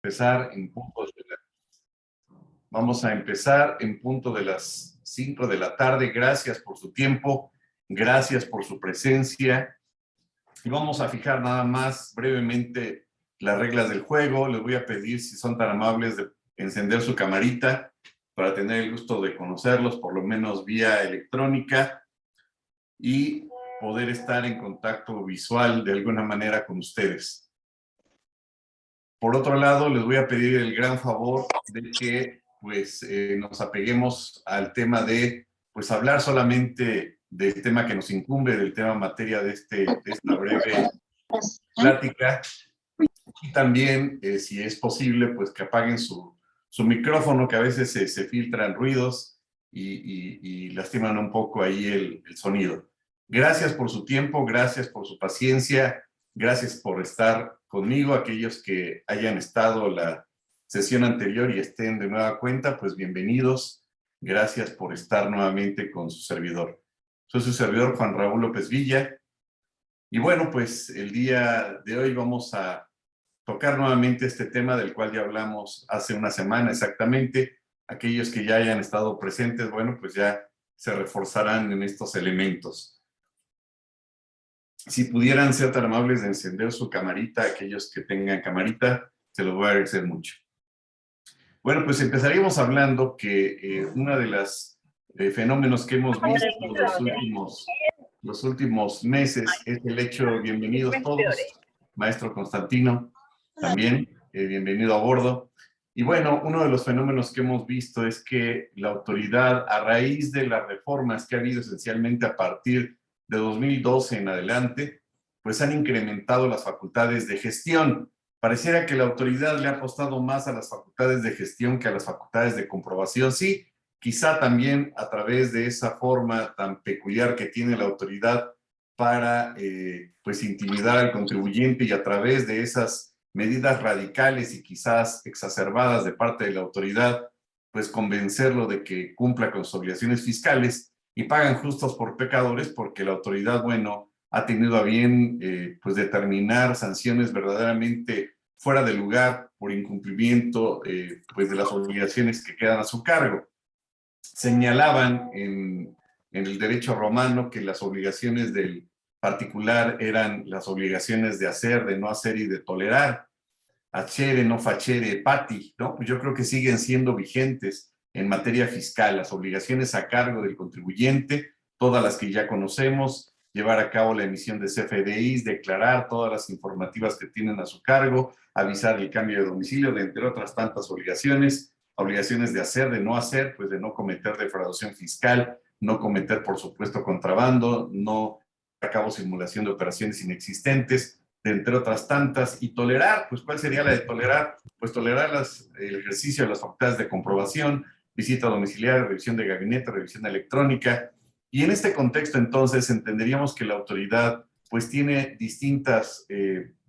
empezar en punto Vamos a empezar en punto de las 5 de la tarde. Gracias por su tiempo, gracias por su presencia. Y vamos a fijar nada más brevemente las reglas del juego. Les voy a pedir, si son tan amables, de encender su camarita para tener el gusto de conocerlos, por lo menos vía electrónica, y poder estar en contacto visual de alguna manera con ustedes. Por otro lado, les voy a pedir el gran favor de que nos apeguemos al tema de hablar solamente del tema que nos incumbe, del tema materia de esta breve plática. Y también, si es posible, que apaguen su micrófono, que a veces se filtran ruidos y lastiman un poco ahí el sonido. Gracias por su tiempo, gracias por su paciencia, gracias por estar conmigo. Aquellos que hayan estado la sesión anterior y estén de nueva cuenta, pues bienvenidos. Gracias por estar nuevamente con su servidor. Soy su servidor, Juan Raúl López Villa. Y bueno, pues el día de hoy vamos a tocar nuevamente este tema del cual ya hablamos hace una semana exactamente. Aquellos que ya hayan estado presentes, bueno, pues ya se reforzarán en estos elementos. Si pudieran ser tan amables de encender su camarita, aquellos que tengan camarita, se los voy a agradecer mucho. Bueno, pues empezaríamos hablando que uno de los fenómenos que hemos visto los últimos meses es el hecho, bienvenidos todos, maestro Constantino, también, bienvenido a bordo. Y bueno, uno de los fenómenos que hemos visto es que la autoridad, a raíz de las reformas que ha habido esencialmente a partir de 2012 en adelante, pues han incrementado las facultades de gestión. Pareciera que la autoridad le ha apostado más a las facultades de gestión que a las facultades de comprobación. Sí, quizá también a través de esa forma tan peculiar que tiene la autoridad para intimidar al contribuyente, y a través de esas medidas radicales y quizás exacerbadas de parte de la autoridad, pues convencerlo de que cumpla con sus obligaciones fiscales, y pagan justos por pecadores, porque la autoridad, bueno, ha tenido a bien determinar sanciones verdaderamente fuera de lugar por incumplimiento de las obligaciones que quedan a su cargo. Señalaban en el derecho romano que las obligaciones del particular eran las obligaciones de hacer, de no hacer y de tolerar. Acere, no facere, pati, ¿no? Pues yo creo que siguen siendo vigentes en materia fiscal las obligaciones a cargo del contribuyente, todas las que ya conocemos, llevar a cabo la emisión de CFDIs, declarar todas las informativas que tienen a su cargo, avisar el cambio de domicilio, de entre otras tantas obligaciones de hacer, de no hacer, pues de no cometer defraudación fiscal, no cometer, por supuesto, contrabando, no llevar a cabo simulación de operaciones inexistentes, de entre otras tantas, y tolerar, pues ¿cuál sería la de tolerar? Pues tolerar el ejercicio de las facultades de comprobación, visita domiciliaria, revisión de gabinete, revisión electrónica. Y en este contexto, entonces, entenderíamos que la autoridad pues tiene distintos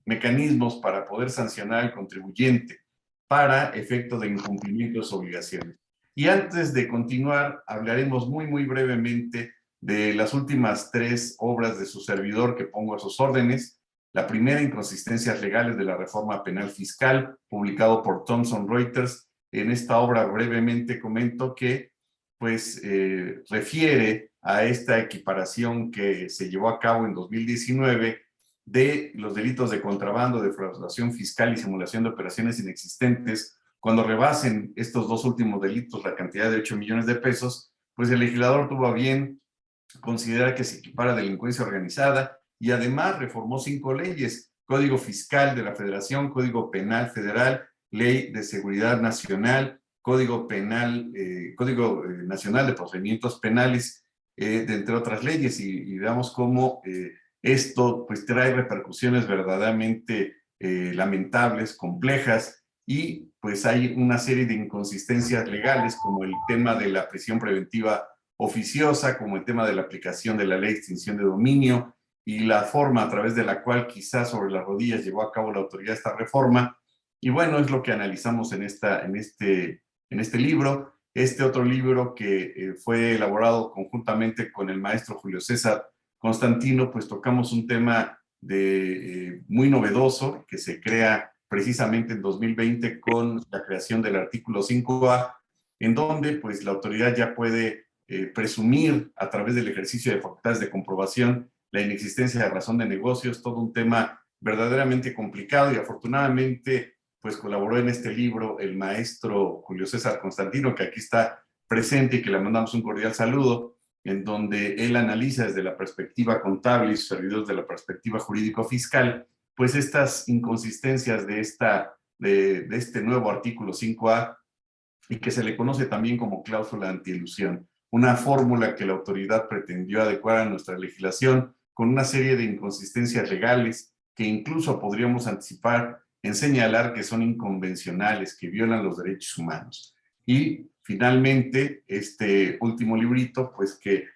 mecanismos para poder sancionar al contribuyente para efecto de incumplimiento de sus obligaciones. Y antes de continuar, hablaremos muy brevemente de las últimas 3 obras de su servidor que pongo a sus órdenes. La primera, Inconsistencias legales de la reforma penal fiscal, publicado por Thomson Reuters. En esta obra brevemente comento que refiere a esta equiparación que se llevó a cabo en 2019 de los delitos de contrabando, defraudación fiscal y simulación de operaciones inexistentes. Cuando rebasen estos 2 últimos delitos la cantidad de 8 millones de pesos, pues el legislador tuvo a bien considerar que se equipara a delincuencia organizada, y además reformó 5 leyes: Código Fiscal de la Federación, Código Penal Federal, Ley de Seguridad Nacional, Código Nacional de Procedimientos Penales, de entre otras leyes, y veamos cómo esto pues trae repercusiones verdaderamente lamentables, complejas, y pues hay una serie de inconsistencias legales, como el tema de la prisión preventiva oficiosa, como el tema de la aplicación de la ley de extinción de dominio, y la forma a través de la cual quizás sobre las rodillas llevó a cabo la autoridad esta reforma. Y bueno, es lo que analizamos en este libro. Este otro libro que fue elaborado conjuntamente con el maestro Julio César Constantino, pues tocamos un tema muy novedoso, que se crea precisamente en 2020 con la creación del artículo 5A, en donde pues la autoridad ya puede presumir a través del ejercicio de facultades de comprobación la inexistencia de razón de negocios, todo un tema verdaderamente complicado, y afortunadamente pues colaboró en este libro el maestro Julio César Constantino, que aquí está presente y que le mandamos un cordial saludo, en donde él analiza desde la perspectiva contable y sus servidores de la perspectiva jurídico-fiscal, pues estas inconsistencias de este nuevo artículo 5A, y que se le conoce también como cláusula antielusión, una fórmula que la autoridad pretendió adecuar a nuestra legislación con una serie de inconsistencias legales que incluso podríamos anticipar en señalar que son inconvencionales, que violan los derechos humanos. Y finalmente, este último librito, pues que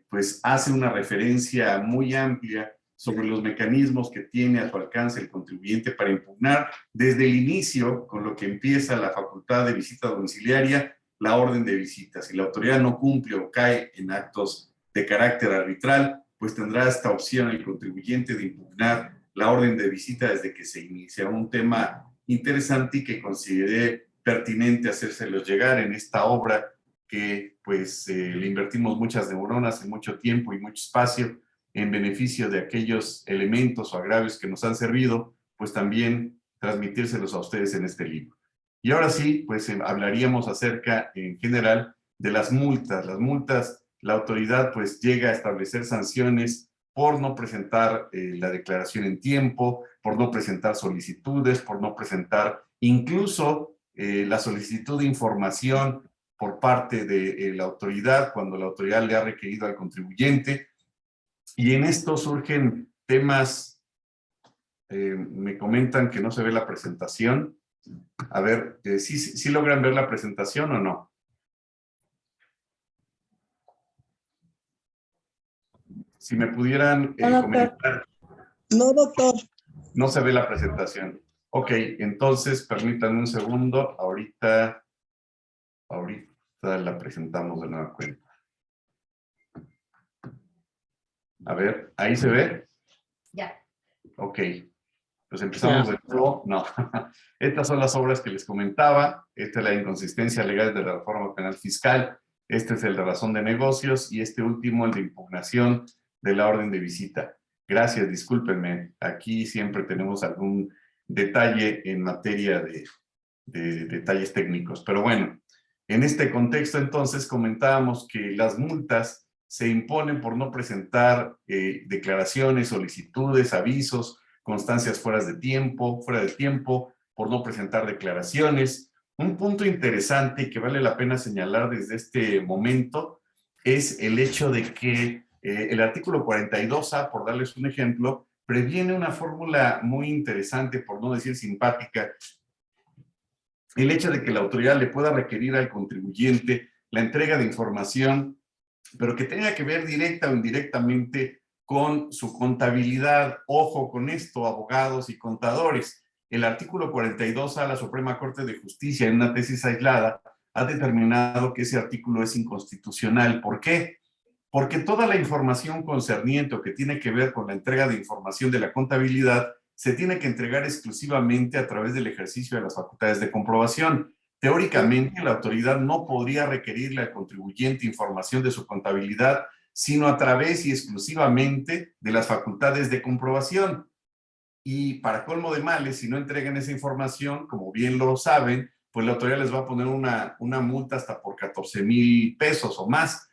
pues hace una referencia muy amplia sobre los mecanismos que tiene a su alcance el contribuyente para impugnar desde el inicio, con lo que empieza la facultad de visita domiciliaria, la orden de visita. Si la autoridad no cumple o cae en actos de carácter arbitral, pues tendrá esta opción el contribuyente de impugnar la orden de visita desde que se inicia. Un tema interesante y que consideré pertinente hacérselos llegar en esta obra que pues le invertimos muchas neuronas, en mucho tiempo y mucho espacio, en beneficio de aquellos elementos o agravios que nos han servido, pues también transmitírselos a ustedes en este libro. Y ahora sí, pues hablaríamos acerca, en general, de las multas. Las multas, la autoridad pues llega a establecer sanciones por no presentar la declaración en tiempo, por no presentar solicitudes, por no presentar incluso la solicitud de información por parte de la autoridad, cuando la autoridad le ha requerido al contribuyente. Y en esto surgen temas, me comentan que no se ve la presentación. A ver, ¿sí logran ver la presentación o no? Si me pudieran comentar. No, doctor. No se ve la presentación. Ok, entonces permítanme un segundo. Ahorita la presentamos de nueva cuenta. A ver, ¿ahí se ve? Ya. Ok, pues empezamos de nuevo. No, estas son las obras que les comentaba. Esta es la inconsistencia legal de la reforma penal fiscal. Este es el de razón de negocios y este último, el de impugnación de la orden de visita. Gracias, discúlpenme. Aquí siempre tenemos algún detalle en materia de detalles técnicos. Pero bueno, en este contexto entonces comentábamos que las multas se imponen por no presentar declaraciones, solicitudes, avisos, constancias fuera de tiempo, por no presentar declaraciones. Un punto interesante y que vale la pena señalar desde este momento es el hecho de que el artículo 42A, por darles un ejemplo, previene una fórmula muy interesante, por no decir simpática, el hecho de que la autoridad le pueda requerir al contribuyente la entrega de información, pero que tenga que ver directa o indirectamente con su contabilidad. Ojo con esto, abogados y contadores. El artículo 42A, la Suprema Corte de Justicia, en una tesis aislada, ha determinado que ese artículo es inconstitucional. ¿Por qué? Porque toda la información concerniente o que tiene que ver con la entrega de información de la contabilidad se tiene que entregar exclusivamente a través del ejercicio de las facultades de comprobación. Teóricamente, la autoridad no podría requerirle al contribuyente información de su contabilidad, sino a través y exclusivamente de las facultades de comprobación. Y para colmo de males, si no entregan esa información, como bien lo saben, pues la autoridad les va a poner una multa hasta por 14,000 pesos o más.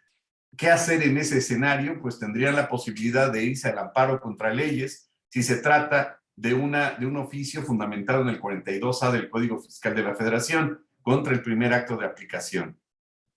¿Qué hacer en ese escenario? Pues tendrían la posibilidad de irse al amparo contra leyes si se trata de un oficio fundamentado en el 42A del Código Fiscal de la Federación contra el primer acto de aplicación.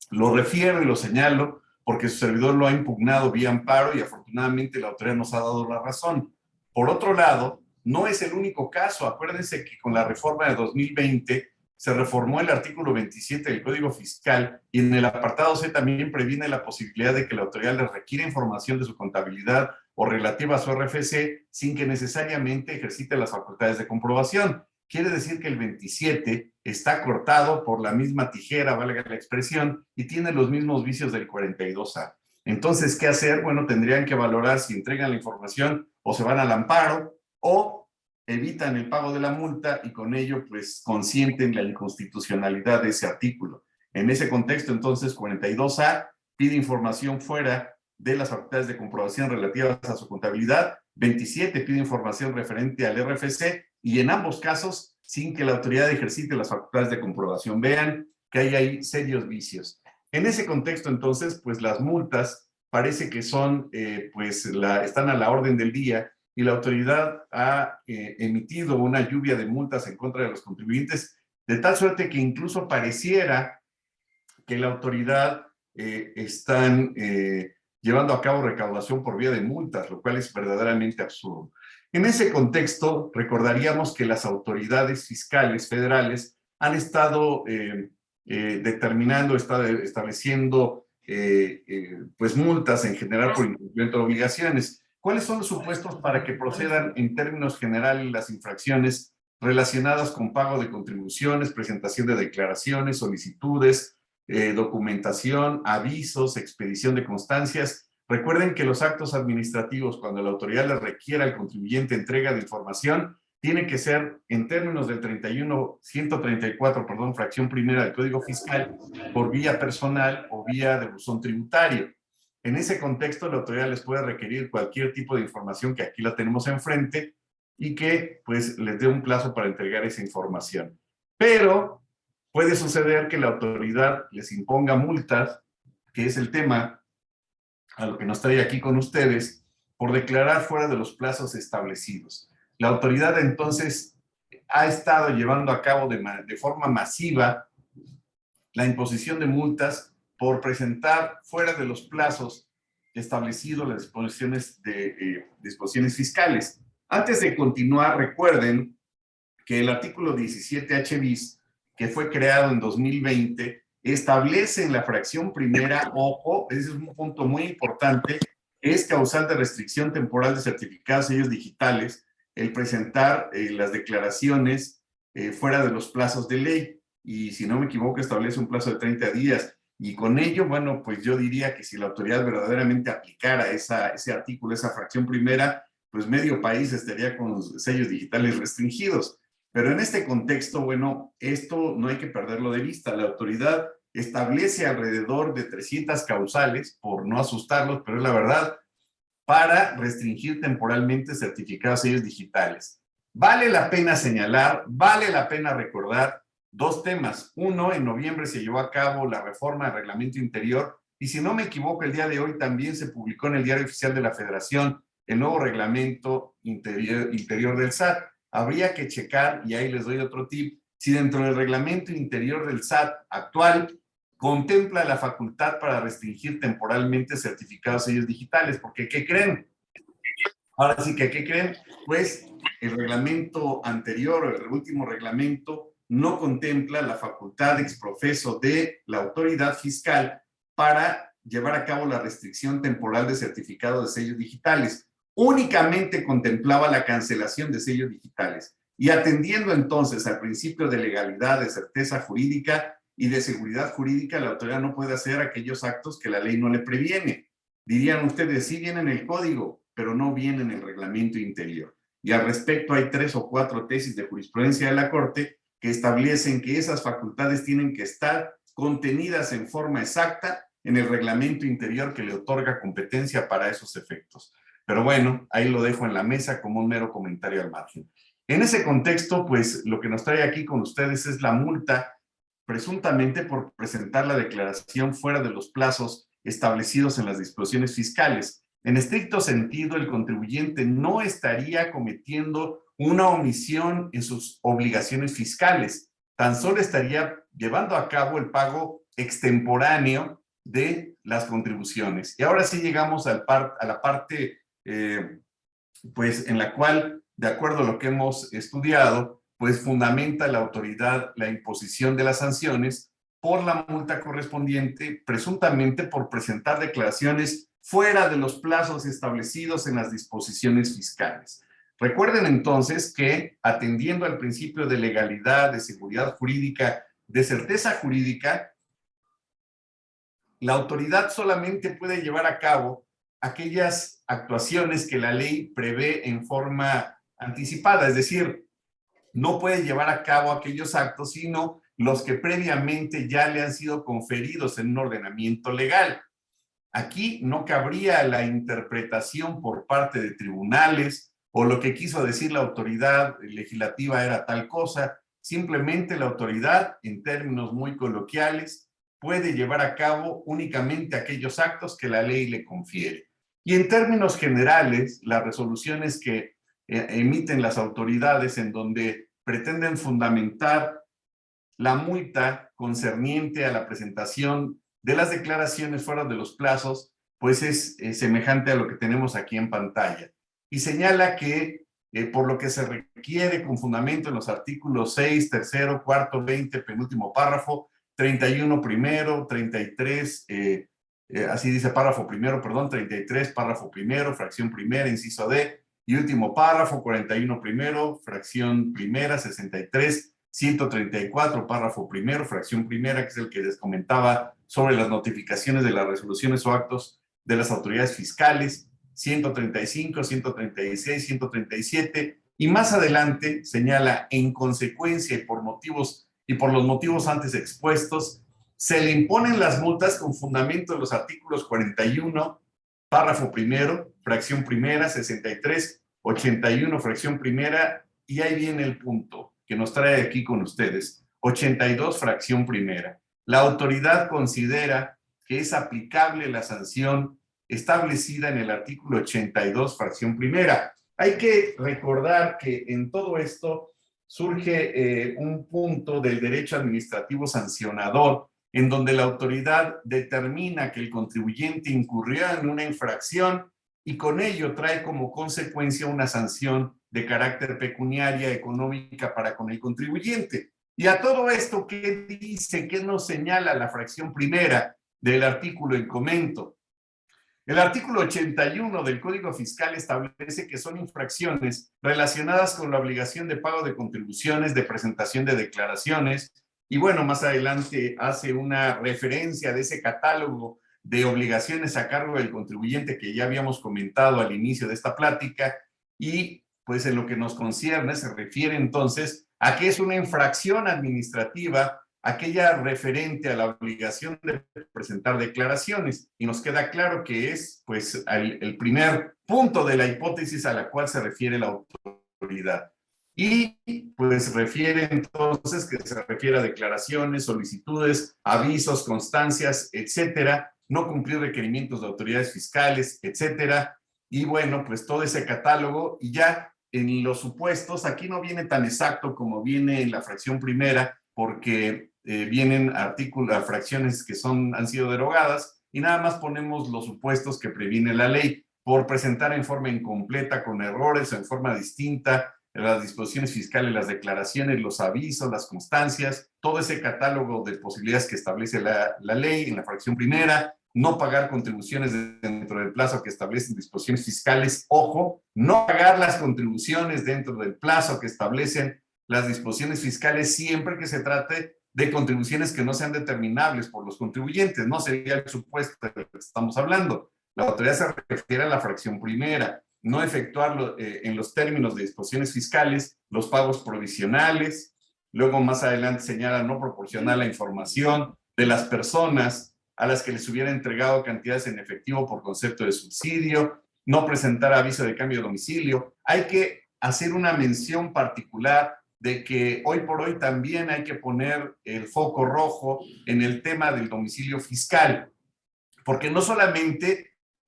Lo refiero y lo señalo porque su servidor lo ha impugnado vía amparo y afortunadamente la autoridad nos ha dado la razón. Por otro lado, no es el único caso. Acuérdense que con la reforma de 2020 se reformó el artículo 27 del Código Fiscal y en el apartado C también previene la posibilidad de que la autoridad le requiera información de su contabilidad o relativa a su RFC sin que necesariamente ejercite las facultades de comprobación. Quiere decir que el 27 está cortado por la misma tijera, valga la expresión, y tiene los mismos vicios del 42A. Entonces, ¿qué hacer? Bueno, tendrían que valorar si entregan la información o se van al amparo, o evitan el pago de la multa y con ello pues consienten la inconstitucionalidad de ese artículo. En ese contexto, entonces, 42A pide información fuera de las facultades de comprobación relativas a su contabilidad, 27 pide información referente al RFC y en ambos casos sin que la autoridad ejercite las facultades de comprobación. Vean que hay ahí serios vicios. En ese contexto, entonces, pues las multas parece que son, están a la orden del día y la autoridad ha emitido una lluvia de multas en contra de los contribuyentes, de tal suerte que incluso pareciera que la autoridad están llevando a cabo recaudación por vía de multas, lo cual es verdaderamente absurdo. En ese contexto, recordaríamos que las autoridades fiscales federales han estado determinando, estableciendo pues multas en general por incumplimiento de obligaciones. ¿Cuáles son los supuestos para que procedan en términos generales las infracciones relacionadas con pago de contribuciones, presentación de declaraciones, solicitudes, documentación, avisos, expedición de constancias? Recuerden que los actos administrativos, cuando la autoridad les requiera al contribuyente entrega de información, tienen que ser en términos del 134, fracción primera del Código Fiscal, por vía personal o vía de buzón tributario. En ese contexto, la autoridad les puede requerir cualquier tipo de información que aquí la tenemos enfrente y que pues les dé un plazo para entregar esa información. Pero puede suceder que la autoridad les imponga multas, que es el tema a lo que nos trae aquí con ustedes, por declarar fuera de los plazos establecidos. La autoridad entonces ha estado llevando a cabo de forma masiva la imposición de multas por presentar fuera de los plazos establecidos las disposiciones fiscales. Antes de continuar, recuerden que el artículo 17H bis, que fue creado en 2020, establece en la fracción primera, ojo, ese es un punto muy importante, es causal de restricción temporal de certificados sellos digitales el presentar las declaraciones fuera de los plazos de ley. Y si no me equivoco, establece un plazo de 30 días. Y con ello, bueno, pues yo diría que si la autoridad verdaderamente aplicara ese artículo, esa fracción primera, pues medio país estaría con los sellos digitales restringidos. Pero en este contexto, bueno, esto no hay que perderlo de vista. La autoridad establece alrededor de 300 causales, por no asustarlos, pero es la verdad, para restringir temporalmente certificados sellos digitales. Vale la pena señalar, vale la pena recordar dos temas. Uno, en noviembre se llevó a cabo la reforma del reglamento interior y si no me equivoco, el día de hoy también se publicó en el Diario Oficial de la Federación el nuevo reglamento interior del SAT. Habría que checar, y ahí les doy otro tip, si dentro del reglamento interior del SAT actual contempla la facultad para restringir temporalmente certificados sellos digitales, porque ¿qué creen? Ahora sí que ¿qué creen? Pues el reglamento anterior, el último reglamento, no contempla la facultad ex profeso de la autoridad fiscal para llevar a cabo la restricción temporal de certificado de sellos digitales. Únicamente contemplaba la cancelación de sellos digitales. Y atendiendo entonces al principio de legalidad, de certeza jurídica y de seguridad jurídica, la autoridad no puede hacer aquellos actos que la ley no le previene. Dirían ustedes, sí viene en el código, pero no viene en el reglamento interior. Y al respecto hay 3 o 4 tesis de jurisprudencia de la Corte que establecen que esas facultades tienen que estar contenidas en forma exacta en el reglamento interior que le otorga competencia para esos efectos. Pero bueno, ahí lo dejo en la mesa como un mero comentario al margen. En ese contexto, pues lo que nos trae aquí con ustedes es la multa presuntamente por presentar la declaración fuera de los plazos establecidos en las disposiciones fiscales. En estricto sentido, el contribuyente no estaría cometiendo una omisión en sus obligaciones fiscales, tan solo estaría llevando a cabo el pago extemporáneo de las contribuciones. Y ahora sí llegamos a la parte pues en la cual, de acuerdo a lo que hemos estudiado, pues fundamenta la autoridad la imposición de las sanciones por la multa correspondiente, presuntamente por presentar declaraciones fuera de los plazos establecidos en las disposiciones fiscales. Recuerden entonces que, atendiendo al principio de legalidad, de seguridad jurídica, de certeza jurídica, la autoridad solamente puede llevar a cabo aquellas actuaciones que la ley prevé en forma anticipada, es decir, no puede llevar a cabo aquellos actos, sino los que previamente ya le han sido conferidos en un ordenamiento legal. Aquí no cabría la interpretación por parte de tribunales o lo que quiso decir la autoridad legislativa era tal cosa. Simplemente la autoridad, en términos muy coloquiales, puede llevar a cabo únicamente aquellos actos que la ley le confiere. Y en términos generales, las resoluciones que emiten las autoridades en donde pretenden fundamentar la multa concerniente a la presentación de las declaraciones fuera de los plazos, pues es semejante a lo que tenemos aquí en pantalla. Y señala que por lo que se requiere con fundamento en los artículos 6, tercero, cuarto, 20, penúltimo párrafo, 31 primero, 33, así dice párrafo primero, perdón, 33, párrafo primero, fracción primera, inciso D, y último párrafo, 41 primero, fracción primera, 63, 134, párrafo primero, fracción primera, que es el que les comentaba sobre las notificaciones de las resoluciones o actos de las autoridades fiscales, 135, 136, 137, y más adelante señala, en consecuencia y por los motivos antes expuestos, se le imponen las multas con fundamento en los artículos 41, párrafo primero, fracción primera, 63, 81, fracción primera, y ahí viene el punto que nos trae aquí con ustedes, 82, fracción primera. La autoridad considera que es aplicable la sanción establecida en el artículo 82, fracción primera. Hay que recordar que en todo esto surge un punto del derecho administrativo sancionador, en donde la autoridad determina que el contribuyente incurrió en una infracción y con ello trae como consecuencia una sanción de carácter pecuniaria, económica para con el contribuyente. Y a todo esto, ¿qué dice? ¿Qué nos señala la fracción primera del artículo en comento? El artículo 81 del Código Fiscal establece que son infracciones relacionadas con la obligación de pago de contribuciones, de presentación de declaraciones, y bueno, más adelante hace una referencia de ese catálogo de obligaciones a cargo del contribuyente que ya habíamos comentado al inicio de esta plática, y pues en lo que nos concierne se refiere entonces a que es una infracción administrativa aquella referente a la obligación de presentar declaraciones, y nos queda claro que es pues el primer punto de la hipótesis a la cual se refiere la autoridad. Y pues refiere entonces que se refiere a declaraciones, solicitudes, avisos, constancias, etcétera, no cumplir requerimientos de autoridades fiscales, etcétera. Y bueno, pues todo ese catálogo, y ya en los supuestos, aquí no viene tan exacto como viene en la fracción primera, porque vienen artículos, fracciones que han sido derogadas, y nada más ponemos los supuestos que previene la ley por presentar en forma incompleta, con errores o en forma distinta las disposiciones fiscales, las declaraciones, los avisos, las constancias, todo ese catálogo de posibilidades que establece la ley en la fracción primera, no pagar contribuciones dentro del plazo que establecen disposiciones fiscales, ojo, no pagar las contribuciones dentro del plazo que establecen las disposiciones fiscales siempre que se trate de contribuciones que no sean determinables por los contribuyentes, no sería el supuesto de lo que estamos hablando. La autoridad se refiere a la fracción primera, no efectuar en los términos de disposiciones fiscales los pagos provisionales, luego más adelante señala no proporcionar la información de las personas a las que les hubiera entregado cantidades en efectivo por concepto de subsidio, no presentar aviso de cambio de domicilio. Hay que hacer una mención particular de que hoy por hoy también hay que poner el foco rojo en el tema del domicilio fiscal, porque no solamente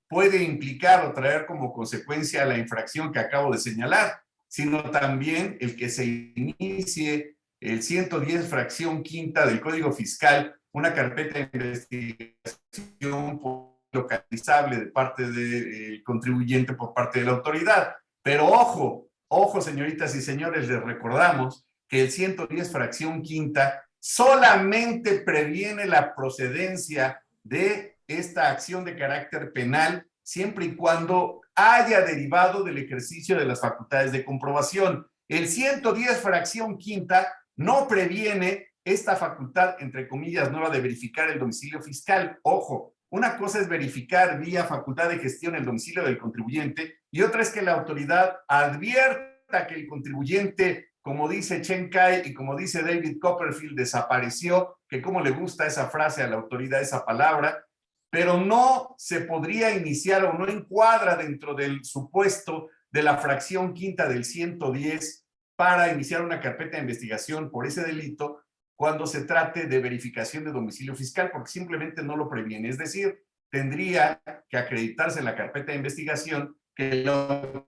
puede implicar o traer como consecuencia la infracción que acabo de señalar, sino también el que se inicie el 110 fracción quinta del Código Fiscal, una carpeta de investigación localizable de parte del contribuyente por parte de la autoridad. Pero ojo, ojo, señoritas y señores, les recordamos que el 110 fracción quinta solamente previene la procedencia de esta acción de carácter penal siempre y cuando haya derivado del ejercicio de las facultades de comprobación. El 110 fracción quinta no previene esta facultad, entre comillas, nueva de verificar el domicilio fiscal. Ojo, una cosa es verificar vía facultad de gestión el domicilio del contribuyente y otra es que la autoridad advierte que el contribuyente, como dice Chen Kai y como dice David Copperfield, desapareció, que cómo le gusta esa frase a la autoridad, esa palabra, pero no se podría iniciar o no encuadra dentro del supuesto de la fracción quinta del 110 para iniciar una carpeta de investigación por ese delito cuando se trate de verificación de domicilio fiscal, porque simplemente no lo previene. Es decir, tendría que acreditarse en la carpeta de investigación que la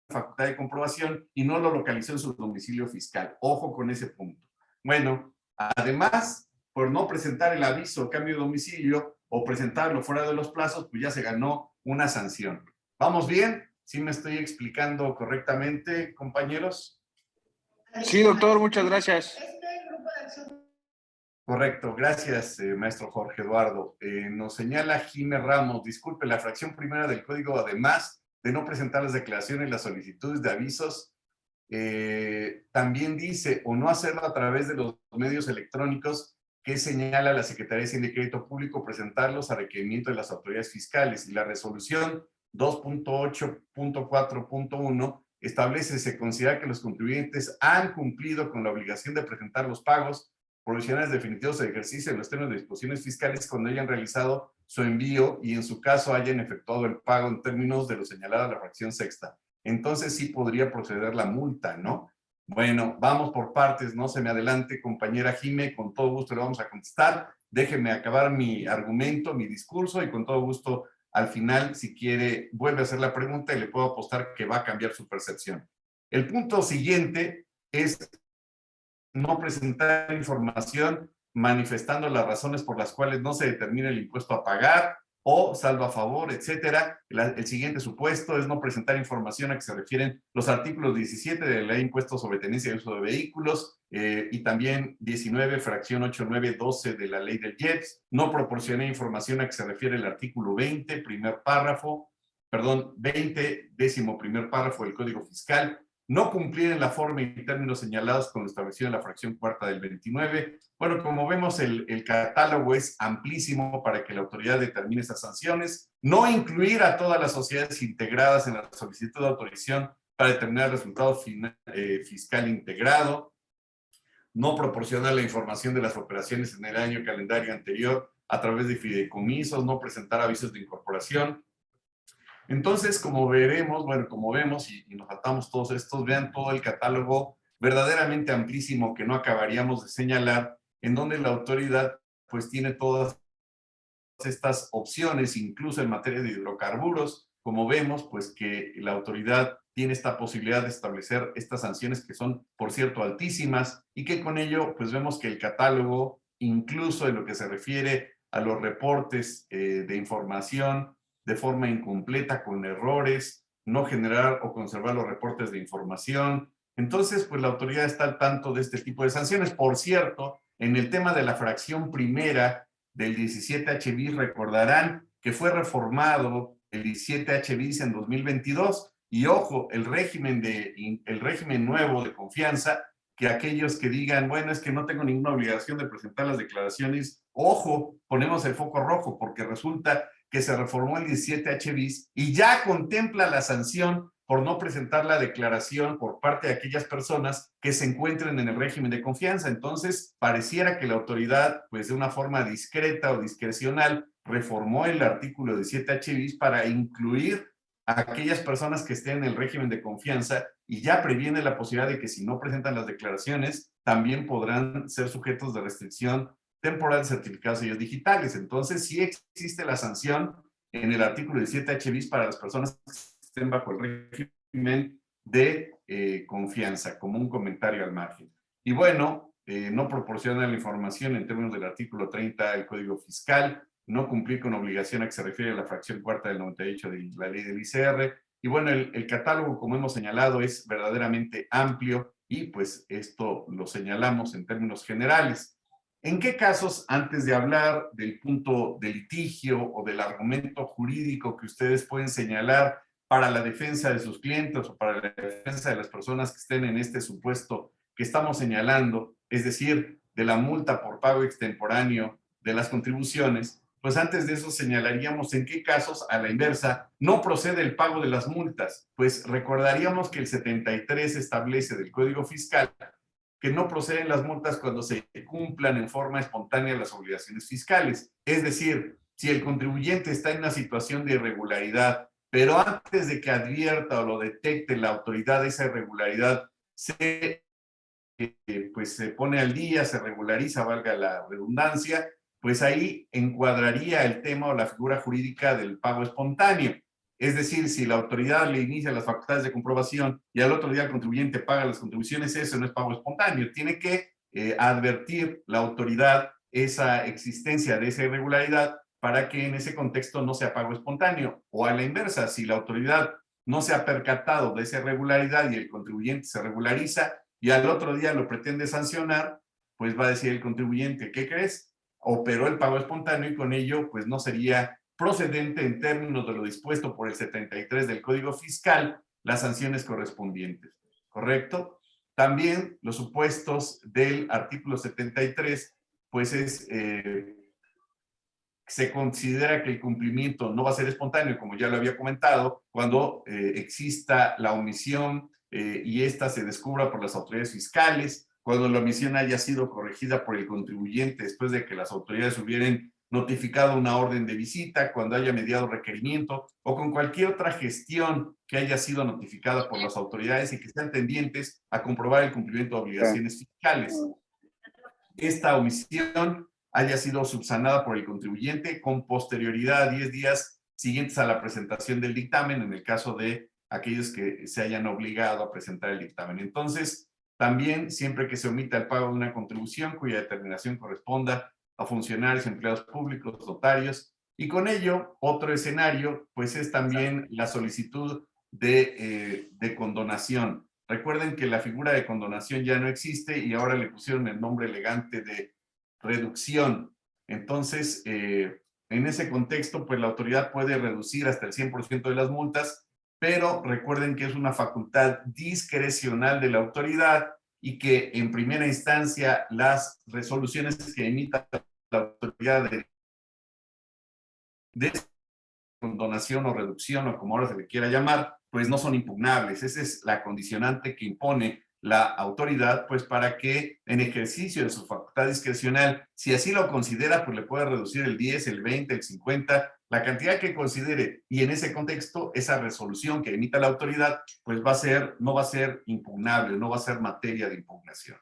facultad de comprobación y no lo localizó en su domicilio fiscal. Ojo con ese punto. Bueno, además, por no presentar el aviso de cambio de domicilio o presentarlo fuera de los plazos, pues ya se ganó una sanción. ¿Vamos bien? ¿Sí me estoy explicando correctamente, compañeros? Sí, doctor, muchas gracias. Correcto, gracias, maestro Jorge Eduardo. Nos señala Jimé Ramos, disculpe, la fracción primera del código, además de no presentar las declaraciones y las solicitudes de avisos, también dice, o no hacerlo a través de los medios electrónicos que señala la Secretaría de Hacienda y Crédito Público, presentarlos a requerimiento de las autoridades fiscales. Y la resolución 2.8.4.1 establece, se considera que los contribuyentes han cumplido con la obligación de presentar los pagos provisionales definitivos de ejercicio en los términos de disposiciones fiscales cuando hayan realizado su envío y en su caso hayan efectuado el pago en términos de lo señalado en la fracción sexta. Entonces sí podría proceder la multa, ¿no? Bueno, vamos por partes, no se me adelante, compañera Jime, con todo gusto le vamos a contestar. Déjeme acabar mi argumento, mi discurso y con todo gusto al final, si quiere, vuelve a hacer la pregunta y le puedo apostar que va a cambiar su percepción. El punto siguiente es no presentar información manifestando las razones por las cuales no se determina el impuesto a pagar o saldo a favor, etcétera. El siguiente supuesto es no presentar información a que se refieren los artículos 17 de la Ley de Impuestos sobre Tenencia y Uso de Vehículos y también 19, fracción 8, 9, 12 de la Ley del IEPS. No proporcionar información a que se refiere el artículo 20, primer párrafo, perdón, 20, décimo primer párrafo del Código Fiscal. No cumplir en la forma y términos señalados con lo establecido en la fracción cuarta del 29. Bueno, como vemos, el catálogo es amplísimo para que la autoridad determine esas sanciones. No incluir a todas las sociedades integradas en la solicitud de autorización para determinar el resultado fiscal integrado. No proporcionar la información de las operaciones en el año calendario anterior a través de fideicomisos. No presentar avisos de incorporación. Entonces, como veremos, bueno, como vemos y nos saltamos todos estos, vean todo el catálogo verdaderamente amplísimo que no acabaríamos de señalar, en donde la autoridad pues tiene todas estas opciones, incluso en materia de hidrocarburos, como vemos, pues que la autoridad tiene esta posibilidad de establecer estas sanciones que son, por cierto, altísimas y que con ello pues vemos que el catálogo, incluso en lo que se refiere a los reportes de información, de forma incompleta, con errores, no generar o conservar los reportes de información. Entonces, pues la autoridad está al tanto de este tipo de sanciones. Por cierto, en el tema de la fracción primera del 17H bis, recordarán que fue reformado el 17H bis en 2022 y ojo, el régimen nuevo de confianza, que aquellos que digan, bueno, es que no tengo ninguna obligación de presentar las declaraciones, ojo, ponemos el foco rojo porque resulta que se reformó el 17H bis y ya contempla la sanción por no presentar la declaración por parte de aquellas personas que se encuentren en el régimen de confianza. Entonces, pareciera que la autoridad, pues de una forma discreta o discrecional, reformó el artículo 17H bis para incluir a aquellas personas que estén en el régimen de confianza y ya previene la posibilidad de que si no presentan las declaraciones, también podrán ser sujetos de restricción temporal de certificados sellos digitales. Entonces, sí existe la sanción en el artículo 17H bis para las personas que estén bajo el régimen de confianza, como un comentario al margen. Y bueno, no proporciona la información en términos del artículo 30 del Código Fiscal, no cumplir con obligación a que se refiere a la fracción cuarta del 98 de la ley del ICR. Y bueno, el catálogo, como hemos señalado, es verdaderamente amplio y pues esto lo señalamos en términos generales. ¿En qué casos, antes de hablar del punto de litigio o del argumento jurídico que ustedes pueden señalar para la defensa de sus clientes o para la defensa de las personas que estén en este supuesto que estamos señalando, es decir, de la multa por pago extemporáneo de las contribuciones, pues antes de eso señalaríamos en qué casos, a la inversa, no procede el pago de las multas. Pues recordaríamos que el 73 establece del Código Fiscal que no proceden las multas cuando se cumplan en forma espontánea las obligaciones fiscales. Es decir, si el contribuyente está en una situación de irregularidad, pero antes de que advierta o lo detecte la autoridad esa irregularidad, pues se pone al día, se regulariza, valga la redundancia, pues ahí encuadraría el tema o la figura jurídica del pago espontáneo. Es decir, si la autoridad le inicia las facultades de comprobación y al otro día el contribuyente paga las contribuciones, eso no es pago espontáneo. Tiene que advertir la autoridad esa existencia de esa irregularidad para que en ese contexto no sea pago espontáneo. O a la inversa, si la autoridad no se ha percatado de esa irregularidad y el contribuyente se regulariza y al otro día lo pretende sancionar, pues va a decir el contribuyente, ¿qué crees? Operó el pago espontáneo y con ello pues no sería procedente en términos de lo dispuesto por el 73 del Código Fiscal las sanciones correspondientes, ¿correcto? También los supuestos del artículo 73 pues se considera que el cumplimiento no va a ser espontáneo, como ya lo había comentado, cuando exista la omisión y esta se descubra por las autoridades fiscales, cuando la omisión haya sido corregida por el contribuyente después de que las autoridades hubieran notificado una orden de visita, cuando haya mediado requerimiento o con cualquier otra gestión que haya sido notificada por las autoridades y que estén tendientes a comprobar el cumplimiento de obligaciones fiscales. Esta omisión haya sido subsanada por el contribuyente con posterioridad a 10 días siguientes a la presentación del dictamen, en el caso de aquellos que se hayan obligado a presentar el dictamen. Entonces, también siempre que se omita el pago de una contribución cuya determinación corresponda a funcionarios, empleados públicos, notarios, y con ello, otro escenario, pues es también la solicitud de condonación. Recuerden que la figura de condonación ya no existe y ahora le pusieron el nombre elegante de reducción. Entonces, en ese contexto, pues la autoridad puede reducir hasta el 100% de las multas, pero recuerden que es una facultad discrecional de la autoridad y que en primera instancia las resoluciones que emita la autoridad de condonación o reducción o como ahora se le quiera llamar, pues no son impugnables. Esa es la condicionante que impone la autoridad, pues para que en ejercicio de su facultad discrecional, si así lo considera, pues le puede reducir el 10, el 20, el 50, la cantidad que considere. Y en ese contexto, esa resolución que emita la autoridad, pues no va a ser impugnable, no va a ser materia de impugnación.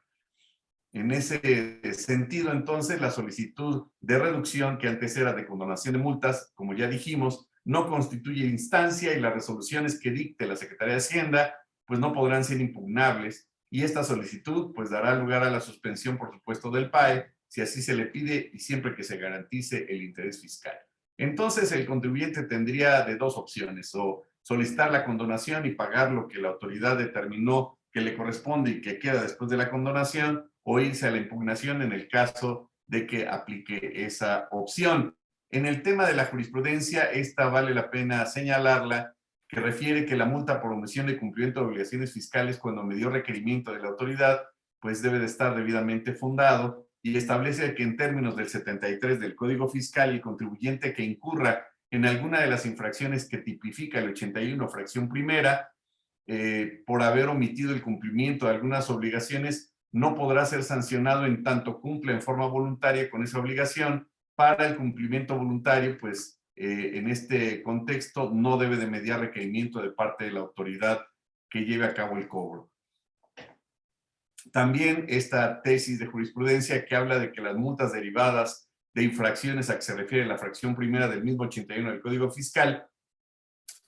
En ese sentido, entonces, la solicitud de reducción que antes era de condonación de multas, como ya dijimos, no constituye instancia y las resoluciones que dicte la Secretaría de Hacienda, pues no podrán ser impugnables y esta solicitud, pues dará lugar a la suspensión, por supuesto, del PAE, si así se le pide y siempre que se garantice el interés fiscal. Entonces, el contribuyente tendría de dos opciones, o solicitar la condonación y pagar lo que la autoridad determinó que le corresponde y que queda después de la condonación, o irse a la impugnación en el caso de que aplique esa opción. En el tema de la jurisprudencia, esta vale la pena señalarla, que refiere que la multa por omisión de cumplimiento de obligaciones fiscales cuando medió requerimiento de la autoridad, pues debe de estar debidamente fundado y establece que en términos del 73 del Código Fiscal, el contribuyente que incurra en alguna de las infracciones que tipifica el 81 fracción primera, por haber omitido el cumplimiento de algunas obligaciones, no podrá ser sancionado en tanto cumple en forma voluntaria con esa obligación. Para el cumplimiento voluntario, pues en este contexto no debe de mediar requerimiento de parte de la autoridad que lleve a cabo el cobro. También esta tesis de jurisprudencia que habla de que las multas derivadas de infracciones a que se refiere la fracción primera del mismo 81 del Código Fiscal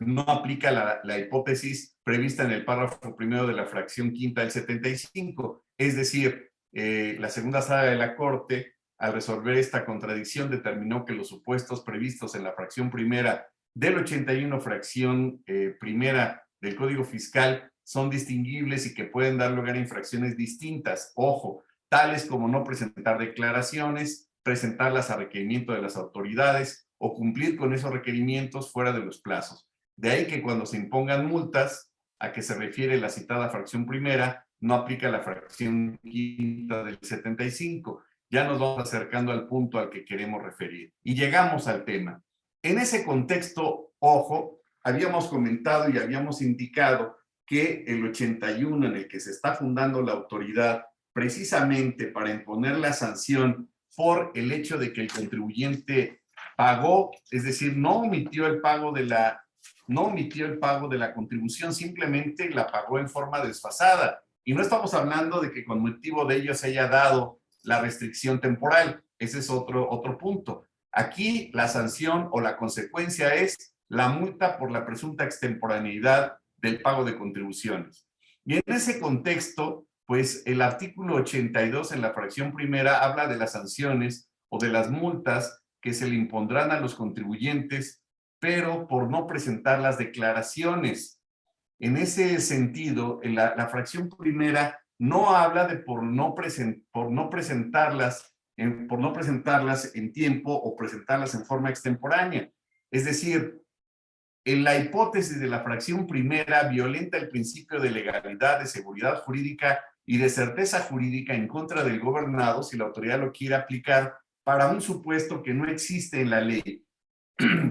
no aplica la hipótesis prevista en el párrafo primero de la fracción quinta del 75. Es decir, la segunda sala de la Corte, al resolver esta contradicción, determinó que los supuestos previstos en la fracción primera del 81 fracción primera del Código Fiscal son distinguibles y que pueden dar lugar a infracciones distintas. Ojo, tales como no presentar declaraciones, presentarlas a requerimiento de las autoridades o cumplir con esos requerimientos fuera de los plazos. De ahí que cuando se impongan multas a que se refiere la citada fracción primera, no aplica la fracción quinta del 75. ya nos vamos acercando al punto al que queremos referir. Y llegamos al tema. En ese contexto, ojo, habíamos comentado y habíamos indicado que el 81 en el que se está fundando la autoridad, precisamente para imponer la sanción por el hecho de que el contribuyente pagó, es decir, no omitió el pago de la contribución, simplemente la pagó en forma desfasada. Y no estamos hablando de que con motivo de ello se haya dado la restricción temporal. Ese es otro punto. Aquí la sanción o la consecuencia es la multa por la presunta extemporaneidad del pago de contribuciones. Y en ese contexto, pues el artículo 82 en la fracción primera habla de las sanciones o de las multas que se le impondrán a los contribuyentes, pero por no presentar las declaraciones. En ese sentido, la fracción primera no habla de por no presentarlas en tiempo o presentarlas en forma extemporánea. Es decir, en la hipótesis de la fracción primera violenta el principio de legalidad, de seguridad jurídica y de certeza jurídica en contra del gobernado si la autoridad lo quiere aplicar para un supuesto que no existe en la ley.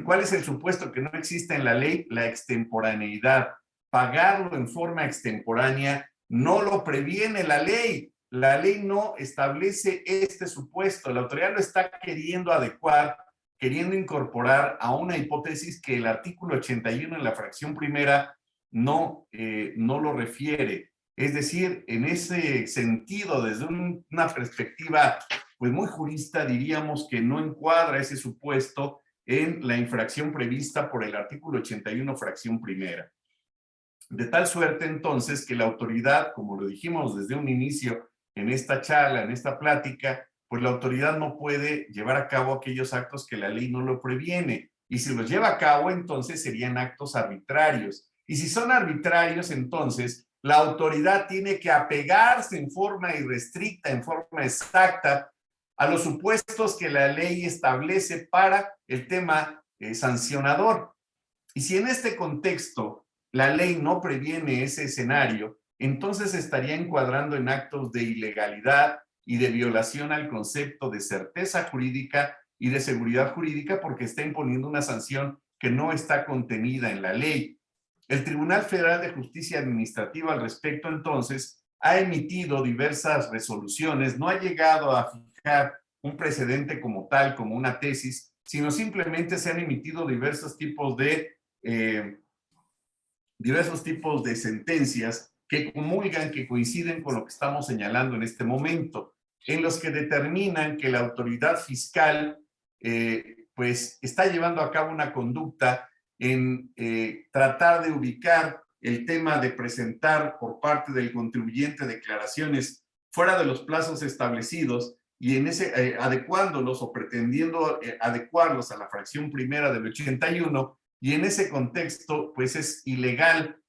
¿Cuál es el supuesto que no existe en la ley? La extemporaneidad. Pagarlo en forma extemporánea no lo previene la ley. La ley no establece este supuesto. La autoridad lo está queriendo adecuar, queriendo incorporar a una hipótesis que el artículo 81 en la fracción primera no lo refiere. Es decir, en ese sentido, desde una perspectiva pues muy jurista, diríamos que no encuadra ese supuesto en la infracción prevista por el artículo 81, fracción primera. De tal suerte, entonces, que la autoridad, como lo dijimos desde un inicio en esta charla, en esta plática, pues la autoridad no puede llevar a cabo aquellos actos que la ley no lo previene. Y si los lleva a cabo, entonces serían actos arbitrarios. Y si son arbitrarios, entonces la autoridad tiene que apegarse en forma irrestricta, en forma exacta, a los supuestos que la ley establece para el tema sancionador. Y si en este contexto la ley no previene ese escenario, entonces estaría encuadrando en actos de ilegalidad y de violación al concepto de certeza jurídica y de seguridad jurídica porque está imponiendo una sanción que no está contenida en la ley. El Tribunal Federal de Justicia Administrativa al respecto, entonces, ha emitido diversas resoluciones, no ha llegado a fijar un precedente como tal, como una tesis, sino simplemente se han emitido diversos tipos de sentencias que comulgan, que coinciden con lo que estamos señalando en este momento, en los que determinan que la autoridad fiscal pues está llevando a cabo una conducta en tratar de ubicar el tema de presentar por parte del contribuyente declaraciones fuera de los plazos establecidos y en ese adecuándolos o pretendiendo adecuarlos a la fracción primera del 81, y en ese contexto pues es ilegal,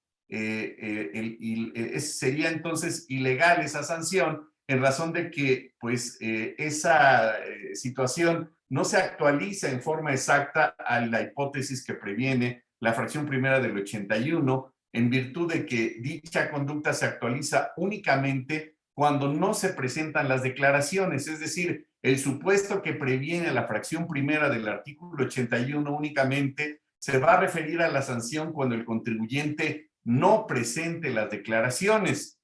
sería entonces ilegal esa sanción en razón de que pues esa situación no se actualiza en forma exacta a la hipótesis que previene la fracción primera del 81, en virtud de que dicha conducta se actualiza únicamente cuando no se presentan las declaraciones, es decir, el supuesto que previene la fracción primera del artículo 81 únicamente se va a referir a la sanción cuando el contribuyente no presente las declaraciones.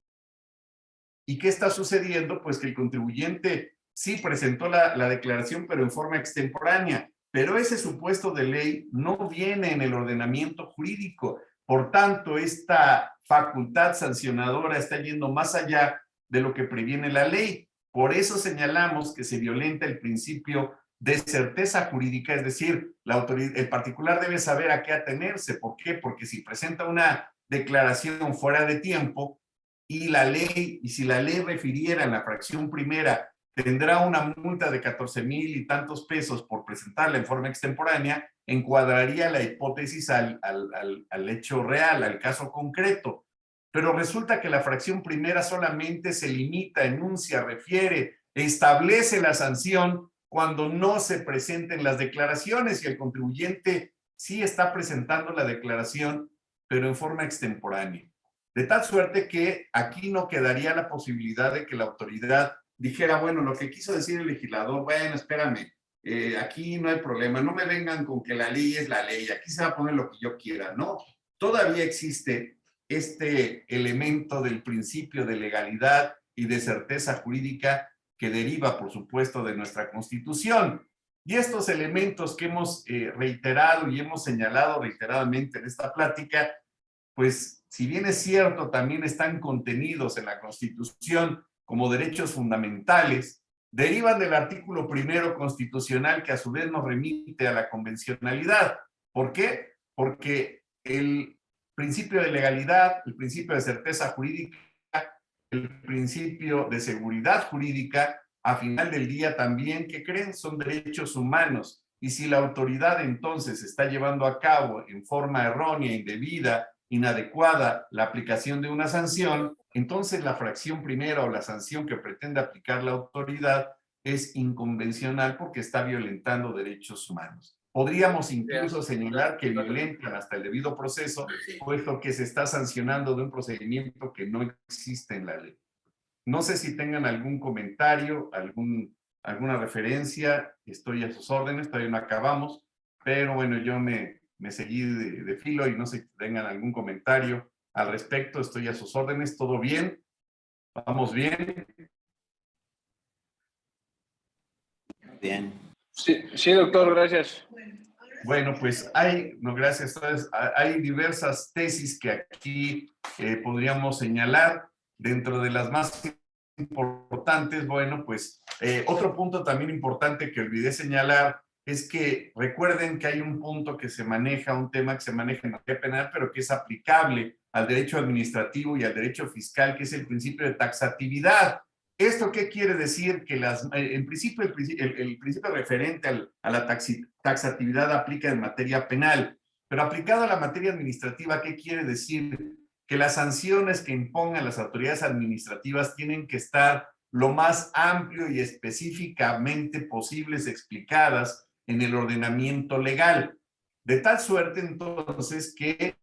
¿Y qué está sucediendo? Pues que el contribuyente sí presentó la declaración, pero en forma extemporánea. Pero ese supuesto de ley no viene en el ordenamiento jurídico. Por tanto, esta facultad sancionadora está yendo más allá de lo que previene la ley. Por eso señalamos que se violenta el principio de certeza jurídica, es decir, el particular debe saber a qué atenerse. ¿Por qué? Porque si presenta una declaración fuera de tiempo y si la ley refiriera en la fracción primera, tendrá una multa de 14,000 y tantos pesos por presentarla en forma extemporánea, encuadraría la hipótesis al hecho real, al caso concreto. Pero resulta que la fracción primera solamente se limita, enuncia, refiere, establece la sanción cuando no se presenten las declaraciones y el contribuyente sí está presentando la declaración, pero en forma extemporánea. De tal suerte que aquí no quedaría la posibilidad de que la autoridad dijera, bueno, lo que quiso decir el legislador, bueno, espérame, aquí no hay problema, no me vengan con que la ley es la ley, aquí se va a poner lo que yo quiera, no. Todavía existe este elemento del principio de legalidad y de certeza jurídica que deriva, por supuesto, de nuestra Constitución. Y estos elementos que hemos reiterado y hemos señalado reiteradamente en esta plática, pues si bien es cierto, también están contenidos en la Constitución como derechos fundamentales, derivan del artículo primero constitucional que a su vez nos remite a la convencionalidad. ¿Por qué? Porque el principio de legalidad, el principio de certeza jurídica, el principio de seguridad jurídica, a final del día también, ¿qué creen? Son derechos humanos. Y si la autoridad entonces está llevando a cabo en forma errónea, indebida, inadecuada la aplicación de una sanción, entonces la fracción primera o la sanción que pretende aplicar la autoridad es inconvencional porque está violentando derechos humanos. Podríamos incluso señalar que violentan hasta el debido proceso, puesto que se está sancionando de un procedimiento que no existe en la ley. No sé si tengan algún comentario, alguna referencia, estoy a sus órdenes, todavía no acabamos, pero bueno, yo me seguí de filo y no sé si tengan algún comentario al respecto, estoy a sus órdenes, ¿todo bien? ¿Vamos bien? Bien. Sí, doctor, gracias. Bueno, pues gracias. Hay diversas tesis que aquí podríamos señalar. Dentro de las más importantes, bueno, pues otro punto también importante que olvidé señalar es que recuerden que hay un punto que se maneja, un tema que se maneja en materia penal, pero que es aplicable al derecho administrativo y al derecho fiscal, que es el principio de taxatividad. ¿Esto qué quiere decir? Que el principio referente a la taxatividad aplica en materia penal, pero aplicado a la materia administrativa, ¿qué quiere decir? Que las sanciones que impongan las autoridades administrativas tienen que estar lo más amplio y específicamente posibles explicadas en el ordenamiento legal. De tal suerte, entonces, que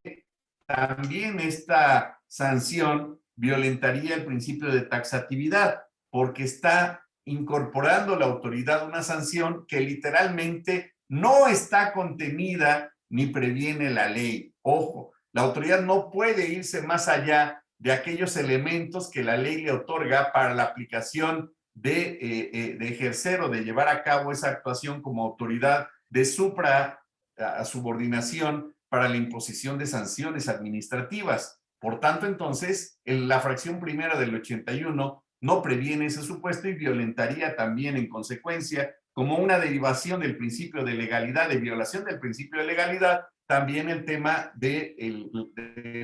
también esta sanción violentaría el principio de taxatividad, porque está incorporando la autoridad una sanción que literalmente no está contenida ni previene la ley. Ojo, la autoridad no puede irse más allá de aquellos elementos que la ley le otorga para la aplicación de ejercer o de llevar a cabo esa actuación como autoridad de subordinación para la imposición de sanciones administrativas. Por tanto, entonces, la fracción primera del 81 no previene ese supuesto y violentaría también en consecuencia, como una derivación del principio de legalidad, de violación del principio de legalidad, también el tema de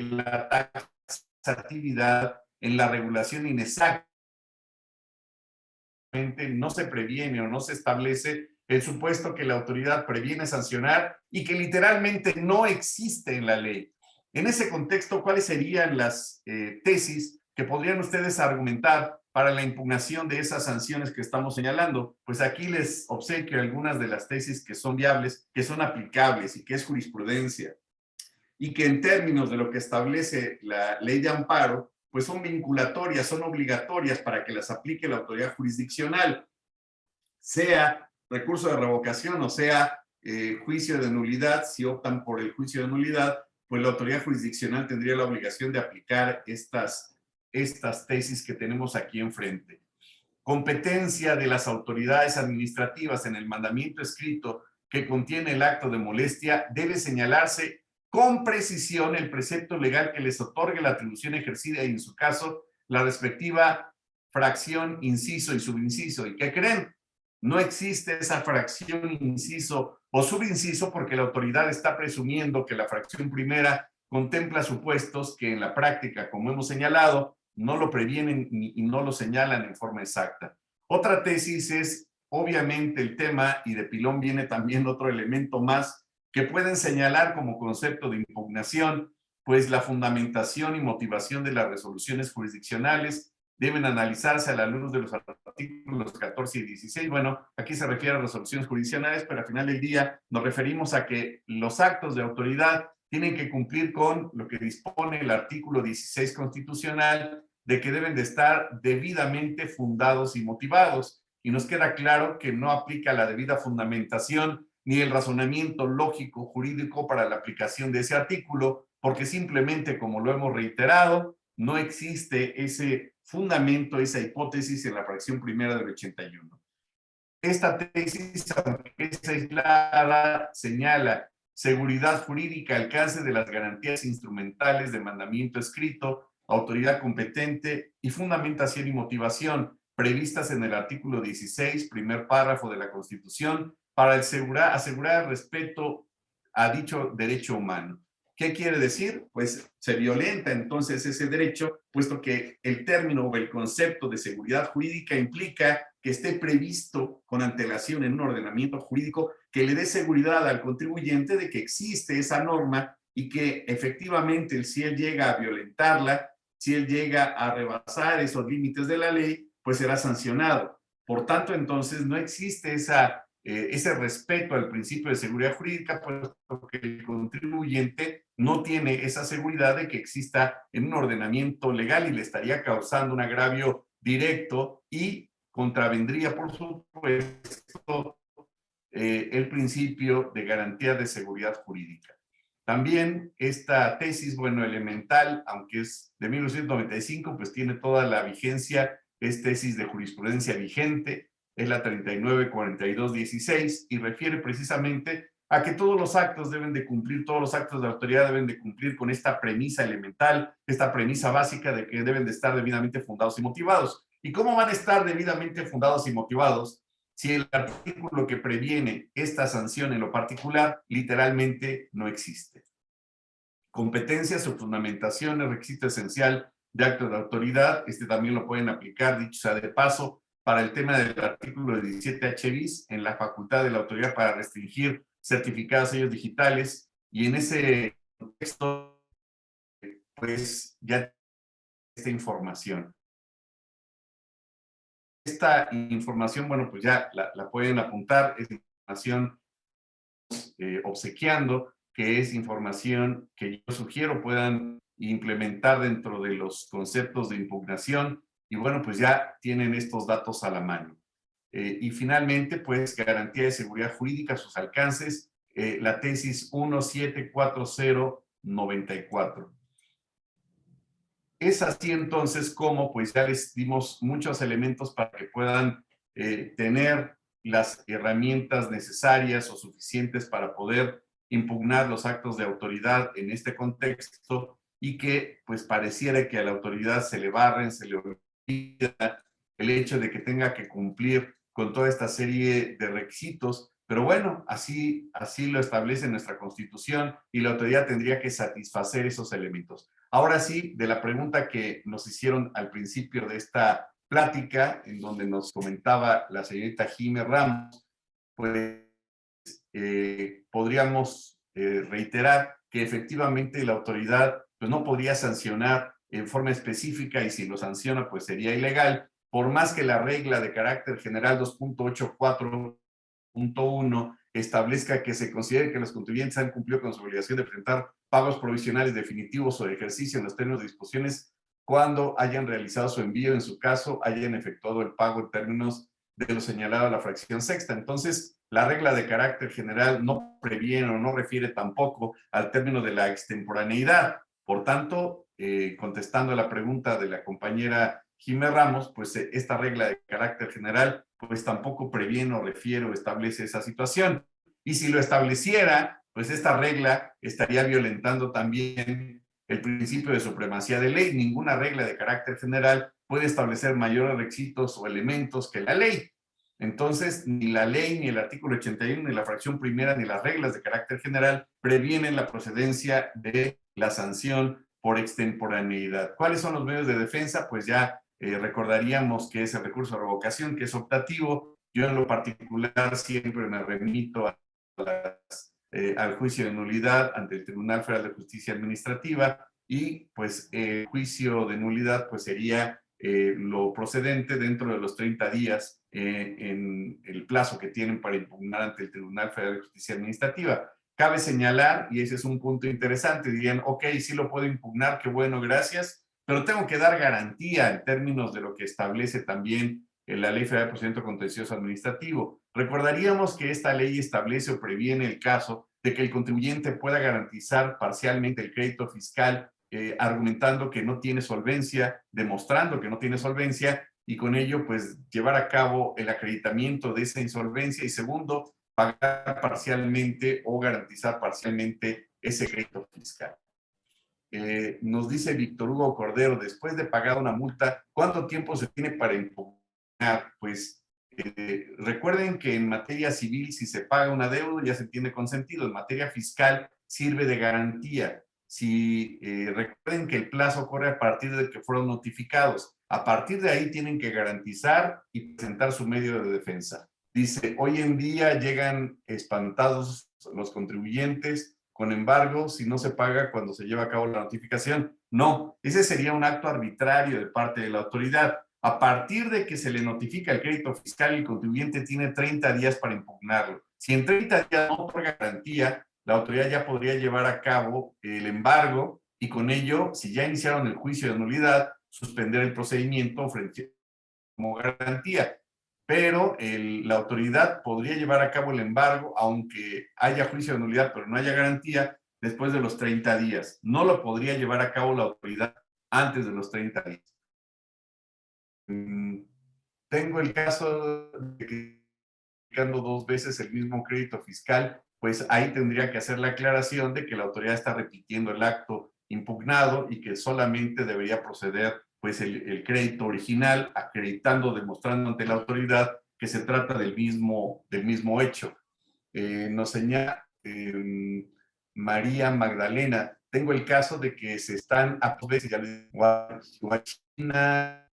la taxatividad en la regulación inexacta. No se previene o no se establece el supuesto que la autoridad previene sancionar y que literalmente no existe en la ley. En ese contexto, ¿cuáles serían las tesis que podrían ustedes argumentar para la impugnación de esas sanciones que estamos señalando? Pues aquí les obsequio algunas de las tesis que son viables, que son aplicables y que es jurisprudencia, y que en términos de lo que establece la ley de amparo, pues son vinculatorias, son obligatorias para que las aplique la autoridad jurisdiccional, sea recurso de revocación o sea juicio de nulidad. Si optan por el juicio de nulidad, pues la autoridad jurisdiccional tendría la obligación de aplicar estas tesis que tenemos aquí enfrente. Competencia de las autoridades administrativas en el mandamiento escrito que contiene el acto de molestia, debe señalarse con precisión el precepto legal que les otorgue la atribución ejercida y, en su caso, la respectiva fracción, inciso y subinciso. ¿Y qué creen? No existe esa fracción, inciso o subinciso, porque la autoridad está presumiendo que la fracción primera contempla supuestos que en la práctica, como hemos señalado, no lo previenen y no lo señalan en forma exacta. Otra tesis es, obviamente, el tema, y de pilón viene también otro elemento más, que pueden señalar como concepto de impugnación, pues la fundamentación y motivación de las resoluciones jurisdiccionales deben analizarse a la luz de los artículos 14 y 16. Bueno, aquí se refiere a resoluciones jurisdiccionales, pero al final del día nos referimos a que los actos de autoridad tienen que cumplir con lo que dispone el artículo 16 constitucional de que deben de estar debidamente fundados y motivados. Y nos queda claro que no aplica la debida fundamentación ni el razonamiento lógico jurídico para la aplicación de ese artículo, porque simplemente, como lo hemos reiterado, no existe ese fundamento, esa hipótesis en la fracción primera del 81. Esta tesis, aunque es aislada, señala seguridad jurídica, alcance de las garantías instrumentales de mandamiento escrito, autoridad competente y fundamentación y motivación previstas en el artículo 16, primer párrafo de la Constitución, para asegurar el respeto a dicho derecho humano. ¿Qué quiere decir? Pues se violenta entonces ese derecho, puesto que el término o el concepto de seguridad jurídica implica que esté previsto con antelación en un ordenamiento jurídico que le dé seguridad al contribuyente de que existe esa norma y que efectivamente, si él llega a violentarla, si él llega a rebasar esos límites de la ley, pues será sancionado. Por tanto, entonces, no existe ese respeto al principio de seguridad jurídica, puesto que el contribuyente no tiene esa seguridad de que exista en un ordenamiento legal y le estaría causando un agravio directo y contravendría, por supuesto, el principio de garantía de seguridad jurídica. También esta tesis, bueno, elemental, aunque es de 1995, pues tiene toda la vigencia, es tesis de jurisprudencia vigente, es la 394216 y refiere precisamente a que todos los actos deben de cumplir, todos los actos de autoridad deben de cumplir con esta premisa elemental, esta premisa básica de que deben de estar debidamente fundados y motivados. ¿Y cómo van a estar debidamente fundados y motivados si el artículo que previene esta sanción en lo particular literalmente no existe? Competencias o fundamentación es requisito esencial de acto de autoridad. También lo pueden aplicar, dicho sea de paso, para el tema del artículo 17H bis en la facultad de la autoridad para restringir certificados sellos digitales, y en ese contexto pues ya esta información. Esta información, bueno, pues ya la pueden apuntar, es información obsequiando, que es información que yo sugiero puedan implementar dentro de los conceptos de impugnación, y bueno, pues ya tienen estos datos a la mano. Y finalmente, pues garantía de seguridad jurídica, sus alcances, la tesis 174094. Es así entonces como pues ya les dimos muchos elementos para que puedan tener las herramientas necesarias o suficientes para poder impugnar los actos de autoridad en este contexto, y que pues pareciera que a la autoridad se le barren, se le olvida el hecho de que tenga que cumplir con toda esta serie de requisitos. Pero bueno, así lo establece nuestra Constitución y la autoridad tendría que satisfacer esos elementos. Ahora sí, de la pregunta que nos hicieron al principio de esta plática, en donde nos comentaba la señorita Jiménez Ramos, pues podríamos reiterar que efectivamente la autoridad pues, no podría sancionar en forma específica, y si lo sanciona pues sería ilegal, por más que la regla de carácter general 2.84.1 establezca que se considere que los contribuyentes han cumplido con su obligación de presentar pagos provisionales definitivos o de ejercicio en los términos de disposiciones cuando hayan realizado su envío, en su caso hayan efectuado el pago en términos de lo señalado a la fracción sexta. Entonces, la regla de carácter general no previene o no refiere tampoco al término de la extemporaneidad. Por tanto, contestando a la pregunta de la compañera Jiménez Ramos, pues esta regla de carácter general pues tampoco previene o refiere o establece esa situación. Y si lo estableciera, pues esta regla estaría violentando también el principio de supremacía de ley. Ninguna regla de carácter general puede establecer mayores requisitos o elementos que la ley. Entonces, ni la ley, ni el artículo 81, ni la fracción primera, ni las reglas de carácter general previenen la procedencia de la sanción por extemporaneidad. ¿Cuáles son los medios de defensa? Pues ya recordaríamos que es el recurso de revocación, que es optativo. Yo en lo particular siempre me remito al juicio de nulidad ante el Tribunal Federal de Justicia Administrativa, y pues el juicio de nulidad pues sería lo procedente dentro de los 30 días en el plazo que tienen para impugnar ante el Tribunal Federal de Justicia Administrativa. Cabe señalar, y ese es un punto interesante, dirían, ok, sí lo puedo impugnar, qué bueno, gracias, pero tengo que dar garantía en términos de lo que establece también la Ley Federal de Procedimiento Contencioso Administrativo. Recordaríamos que esta ley establece o previene el caso de que el contribuyente pueda garantizar parcialmente el crédito fiscal, argumentando que no tiene solvencia, demostrando que no tiene solvencia, y con ello, pues, llevar a cabo el acreditamiento de esa insolvencia, y segundo, pagar parcialmente o garantizar parcialmente ese crédito fiscal. Nos dice Víctor Hugo Cordero, después de pagar una multa, ¿cuánto tiempo se tiene para impugnar? Pues recuerden que en materia civil, si se paga una deuda, ya se tiene consentido. En materia fiscal, sirve de garantía. Si recuerden que el plazo corre a partir de que fueron notificados. A partir de ahí tienen que garantizar y presentar su medio de defensa. Dice, hoy en día llegan espantados los contribuyentes con embargo si no se paga cuando se lleva a cabo la notificación. No, ese sería un acto arbitrario de parte de la autoridad. A partir de que se le notifica el crédito fiscal, el contribuyente tiene 30 días para impugnarlo. Si en 30 días no otorga garantía, la autoridad ya podría llevar a cabo el embargo y con ello, si ya iniciaron el juicio de nulidad, suspender el procedimiento frente como garantía. Pero la autoridad podría llevar a cabo el embargo, aunque haya juicio de nulidad, pero no haya garantía, después de los 30 días. No lo podría llevar a cabo la autoridad antes de los 30 días. Tengo el caso de que aplicando 2 veces el mismo crédito fiscal, pues ahí tendría que hacer la aclaración de que la autoridad está repitiendo el acto impugnado y que solamente debería proceder pues el crédito original, acreditando, demostrando ante la autoridad que se trata del mismo hecho. Nos señala María Magdalena, tengo el caso de que se están a 2 veces, ya le Guachina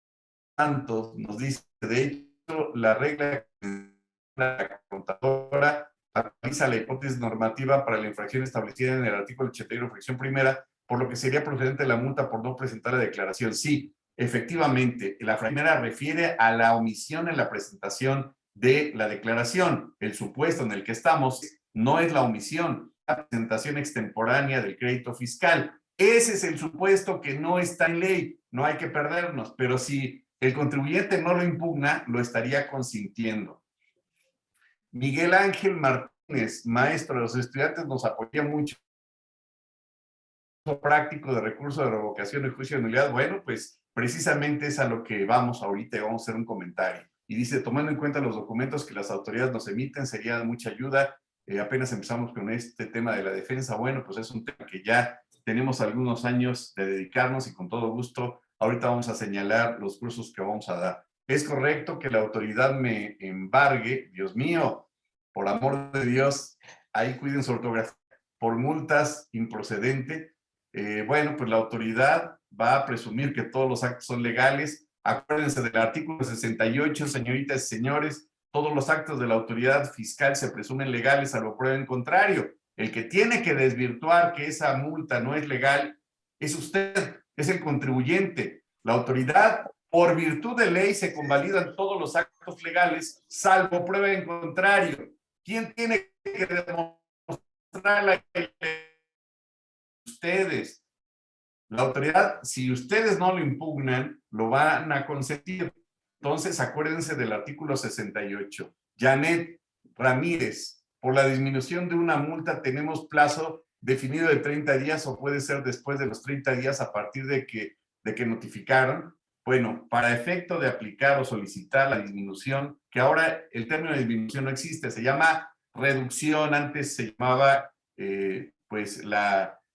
Santos nos dice, de hecho, la regla la contadora actualiza la hipótesis normativa para la infracción establecida en el artículo 81, fracción primera, por lo que sería procedente la multa por no presentar la declaración. Sí, efectivamente, la primera refiere a la omisión en la presentación de la declaración. El supuesto en el que estamos no es la omisión, la presentación extemporánea del crédito fiscal. Ese es el supuesto que no está en ley, no hay que perdernos, pero si el contribuyente no lo impugna, lo estaría consintiendo. Miguel Ángel Martínez, maestro de los estudiantes, nos apoya mucho. Práctico de recurso de revocación y juicio de nulidad. Bueno, pues precisamente es a lo que vamos ahorita y vamos a hacer un comentario. Y dice, tomando en cuenta los documentos que las autoridades nos emiten, sería de mucha ayuda. Apenas empezamos con este tema de la defensa. Bueno, pues es un tema que ya tenemos algunos años de dedicarnos y con todo gusto, ahorita vamos a señalar los cursos que vamos a dar. ¿Es correcto que la autoridad me embargue? Dios mío, por amor de Dios, ahí cuiden su ortografía, por multas improcedente. Bueno, pues la autoridad va a presumir que todos los actos son legales. Acuérdense del artículo 68, señoritas y señores, todos los actos de la autoridad fiscal se presumen legales a lo prueben contrario. El que tiene que desvirtuar que esa multa no es legal es usted, es el contribuyente. La autoridad, por virtud de ley, se convalidan todos los actos legales, salvo prueba en contrario. ¿Quién tiene que demostrar la ustedes? La autoridad, si ustedes no lo impugnan, lo van a consentir. Entonces, acuérdense del artículo 68. Janet Ramírez, por la disminución de una multa tenemos plazo definido de 30 días o puede ser después de los 30 días a partir de que notificaron. Bueno, para efecto de aplicar o solicitar la disminución, que ahora el término de disminución no existe, se llama reducción, antes se llamaba pues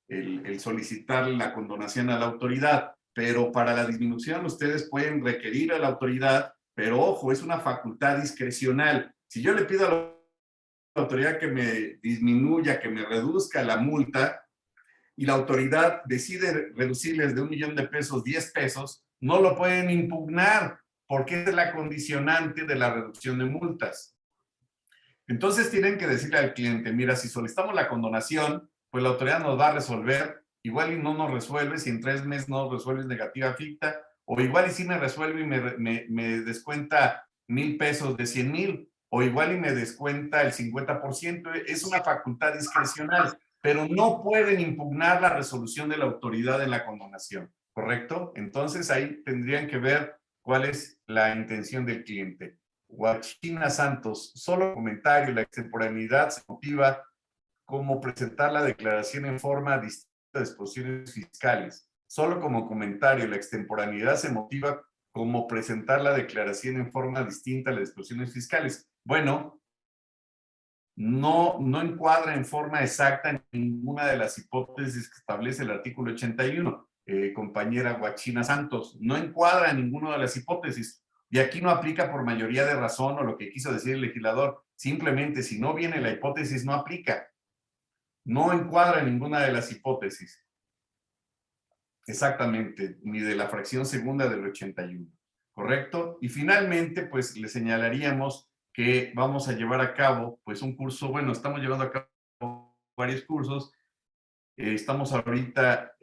el solicitar la condonación a la autoridad, pero para la disminución ustedes pueden requerir a la autoridad, pero ojo, es una facultad discrecional. Si yo le pido a la autoridad que me disminuya, que me reduzca la multa, y la autoridad decide reducirles de 1 millón de pesos 10 pesos, no lo pueden impugnar, porque es la condicionante de la reducción de multas. Entonces tienen que decirle al cliente, mira, si solicitamos la condonación, pues la autoridad nos va a resolver, igual y no nos resuelve, si en 3 meses no resuelves negativa ficta, o igual y sí me resuelve y me descuenta 1,000 pesos de 100,000, o igual y me descuenta el 50%, es una facultad discrecional, pero no pueden impugnar la resolución de la autoridad en la condonación. ¿correcto? Entonces ahí tendrían que ver cuál es la intención del cliente. Guachina Santos, solo comentario, la extemporaneidad se motiva como presentar la declaración en forma distinta de disposiciones fiscales. Solo como comentario, la extemporaneidad se motiva como presentar la declaración en forma distinta a las disposiciones fiscales. Bueno, no encuadra en forma exacta en ninguna de las hipótesis que establece el artículo 81, compañera Guachina Santos, no encuadra en ninguna de las hipótesis. Y aquí no aplica por mayoría de razón o lo que quiso decir el legislador. Simplemente, si no viene la hipótesis, no aplica. No encuadra en ninguna de las hipótesis. Exactamente, ni de la fracción segunda del 81. ¿Correcto? Y finalmente, pues le señalaríamos que vamos a llevar a cabo, pues un curso, bueno, estamos llevando a cabo varios cursos, estamos ahorita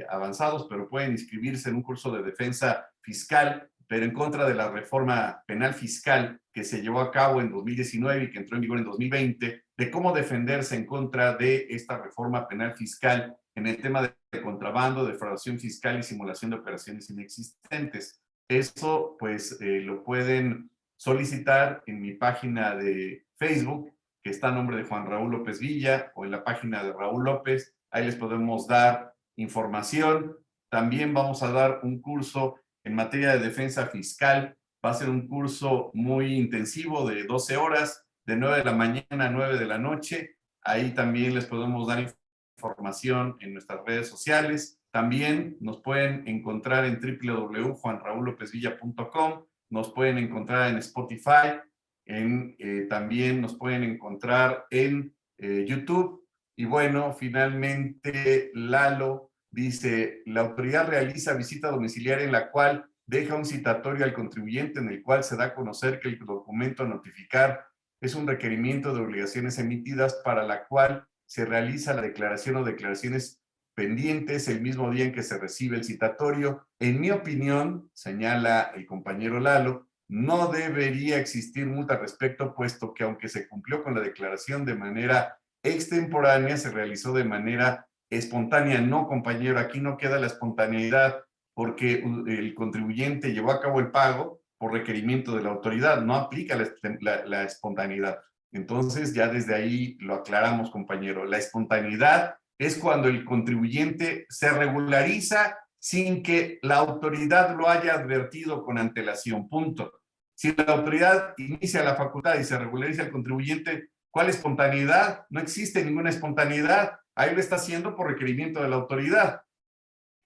avanzados, pero pueden inscribirse en un curso de defensa fiscal, pero en contra de la reforma penal fiscal que se llevó a cabo en 2019 y que entró en vigor en 2020, de cómo defenderse en contra de esta reforma penal fiscal en el tema de contrabando, defraudación fiscal y simulación de operaciones inexistentes. Eso, pues, lo pueden solicitar en mi página de Facebook, que está a nombre de Juan Raúl López Villa, o en la página de Raúl López. Ahí les podemos dar información. También vamos a dar un curso en materia de defensa fiscal. Va a ser un curso muy intensivo de 12 horas, de 9 de la mañana a 9 de la noche. Ahí también les podemos dar información en nuestras redes sociales. También nos pueden encontrar en www.juanraullopezvilla.com. Nos pueden encontrar en Spotify. También nos pueden encontrar en YouTube. Y bueno, finalmente Lalo dice, la autoridad realiza visita domiciliaria en la cual deja un citatorio al contribuyente en el cual se da a conocer que el documento a notificar es un requerimiento de obligaciones emitidas para la cual se realiza la declaración o declaraciones pendientes el mismo día en que se recibe el citatorio. En mi opinión, señala el compañero Lalo, no debería existir multa al respecto, puesto que aunque se cumplió con la declaración de manera extemporánea, se realizó de manera espontánea. No, compañero, aquí no queda la espontaneidad porque el contribuyente llevó a cabo el pago por requerimiento de la autoridad. No aplica la espontaneidad. Entonces, ya desde ahí lo aclaramos, compañero. La espontaneidad es cuando el contribuyente se regulariza sin que la autoridad lo haya advertido con antelación. Punto. Si la autoridad inicia la facultad y se regulariza el contribuyente, ¿cuál espontaneidad? No existe ninguna espontaneidad. Ahí lo está haciendo por requerimiento de la autoridad.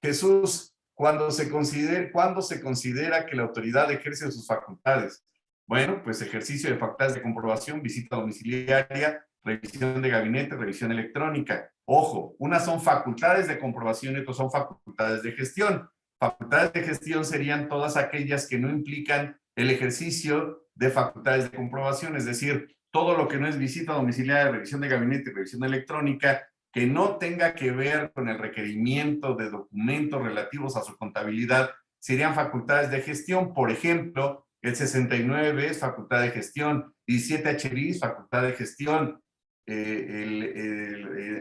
Jesús, ¿cuándo se considera que la autoridad ejerce sus facultades? Bueno, pues ejercicio de facultades de comprobación, visita domiciliaria, revisión de gabinete, revisión electrónica. Ojo, unas son facultades de comprobación y otras son facultades de gestión. Facultades de gestión serían todas aquellas que no implican el ejercicio de facultades de comprobación, es decir, todo lo que no es visita domiciliaria, revisión de gabinete, revisión electrónica, que no tenga que ver con el requerimiento de documentos relativos a su contabilidad, serían facultades de gestión. Por ejemplo, el 69 es facultad de gestión, 17HB es facultad de gestión,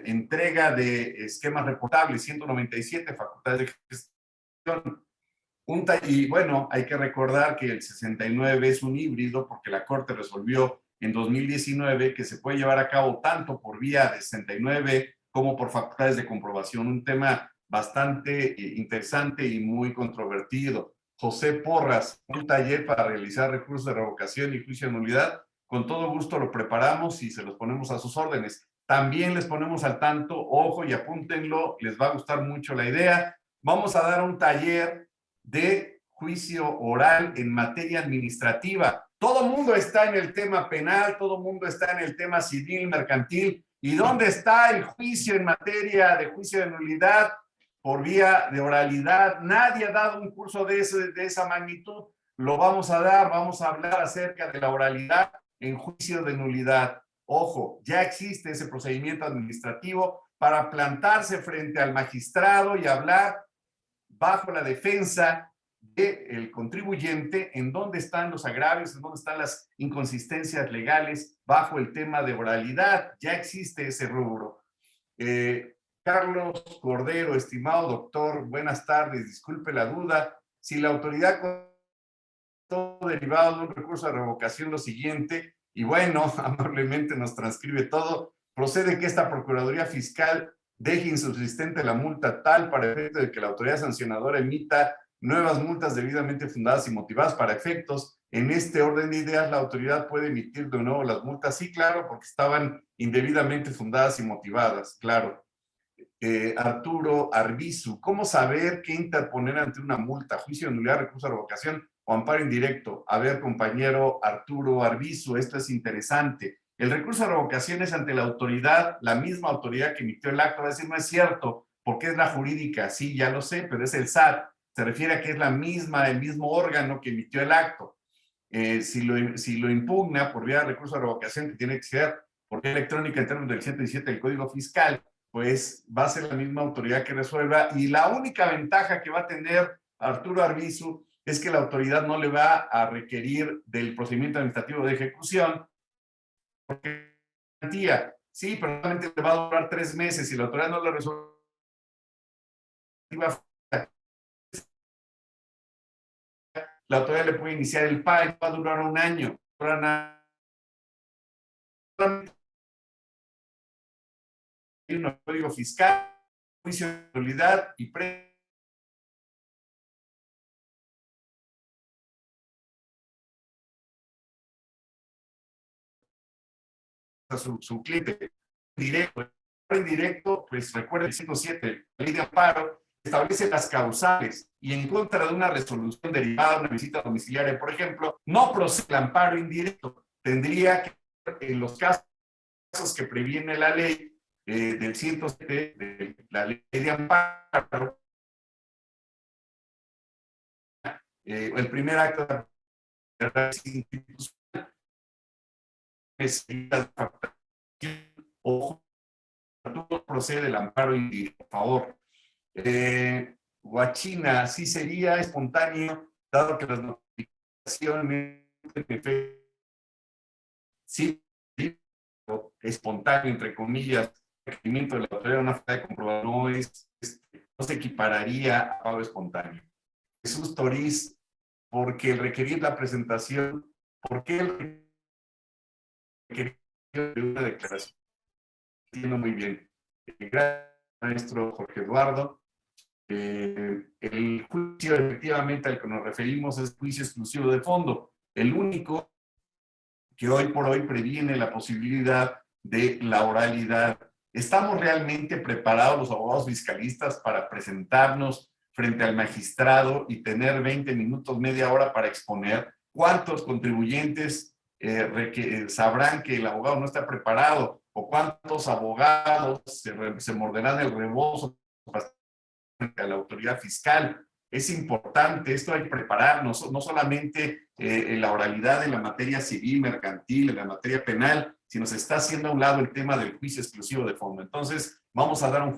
entrega de esquemas reportables, 197, facultad de gestión. Y bueno, hay que recordar que el 69 es un híbrido porque la Corte resolvió en 2019 que se puede llevar a cabo tanto por vía de 69 como por facultades de comprobación. Un tema bastante interesante y muy controvertido. José Porras, un taller para realizar recursos de revocación y juicio de nulidad. Con todo gusto lo preparamos y se los ponemos a sus órdenes. También les ponemos al tanto, ojo y apúntenlo, les va a gustar mucho la idea. Vamos a dar un taller de juicio oral en materia administrativa. Todo mundo está en el tema penal, todo mundo está en el tema civil, mercantil. ¿Y dónde está el juicio en materia de juicio de nulidad por vía de oralidad? Nadie ha dado un curso de esa magnitud. Lo vamos a dar, vamos a hablar acerca de la oralidad en juicio de nulidad. Ojo, ya existe ese procedimiento administrativo para plantarse frente al magistrado y hablar bajo la defensa del contribuyente en dónde están los agravios, en dónde están las inconsistencias legales bajo el tema de oralidad. Ya existe ese rubro. Carlos Cordero, estimado doctor, buenas tardes, disculpe la duda. Si la autoridad todo derivado de un recurso de revocación lo siguiente, y bueno, amablemente nos transcribe todo, procede que esta Procuraduría Fiscal deje insubsistente la multa tal para efecto de que la autoridad sancionadora emita nuevas multas debidamente fundadas y motivadas para efectos. En este orden de ideas, la autoridad puede emitir de nuevo las multas, sí, claro, porque estaban indebidamente fundadas y motivadas, claro. Arturo Arbizu, ¿cómo saber qué interponer ante una multa, juicio de nulidad, recurso de revocación o amparo indirecto? A ver, compañero Arturo Arbizu, esto es interesante. El recurso de revocación es ante la autoridad, la misma autoridad que emitió el acto. Va a decir, no es cierto, porque es la jurídica. Sí, ya lo sé, pero es el SAT. Se refiere a que es la misma, el mismo órgano que emitió el acto. Si lo impugna por vía de recurso de revocación, que tiene que ser por vía electrónica en términos del 117 del Código Fiscal, pues va a ser la misma autoridad que resuelva, y la única ventaja que va a tener Arturo Arbizu es que la autoridad no le va a requerir del procedimiento administrativo de ejecución, porque sí, pero solamente le va a durar 3 meses, y la autoridad no lo resuelve, la autoridad le puede iniciar el PAE, va a durar 1 año, un código fiscal, juicio de nulidad y su cliente directo. Indirecto, pues recuerda el 107, la ley de amparo, establece las causales y en contra de una resolución derivada de una visita domiciliaria, por ejemplo, no procede el amparo indirecto. Tendría que, en los casos que previene la ley del 107, de la ley de amparo, el primer acto de institucional es o procede el amparo indirecto, por favor. Huachina, sí sería espontáneo, dado que las notificaciones, sí, espontáneo, entre comillas, el requerimiento de la autoridad de una falta de comprobación no se equipararía a pago espontáneo. Jesús Toriz, porque el requerir la presentación, ¿por qué el requerir de una declaración? Entiendo muy bien. Gracias, maestro Jorge Eduardo. El juicio efectivamente al que nos referimos es juicio exclusivo de fondo, el único que hoy por hoy previene la posibilidad de la oralidad. ¿Estamos realmente preparados los abogados fiscalistas para presentarnos frente al magistrado y tener 20 minutos, media hora para exponer? ¿Cuántos contribuyentes sabrán que el abogado no está preparado? ¿O cuántos abogados se morderán el rebozo a la autoridad fiscal? Es importante, esto hay que prepararnos, no solamente en la oralidad, en la materia civil, mercantil, en la materia penal, sino se está haciendo a un lado el tema del juicio exclusivo de fondo. Entonces, vamos a dar un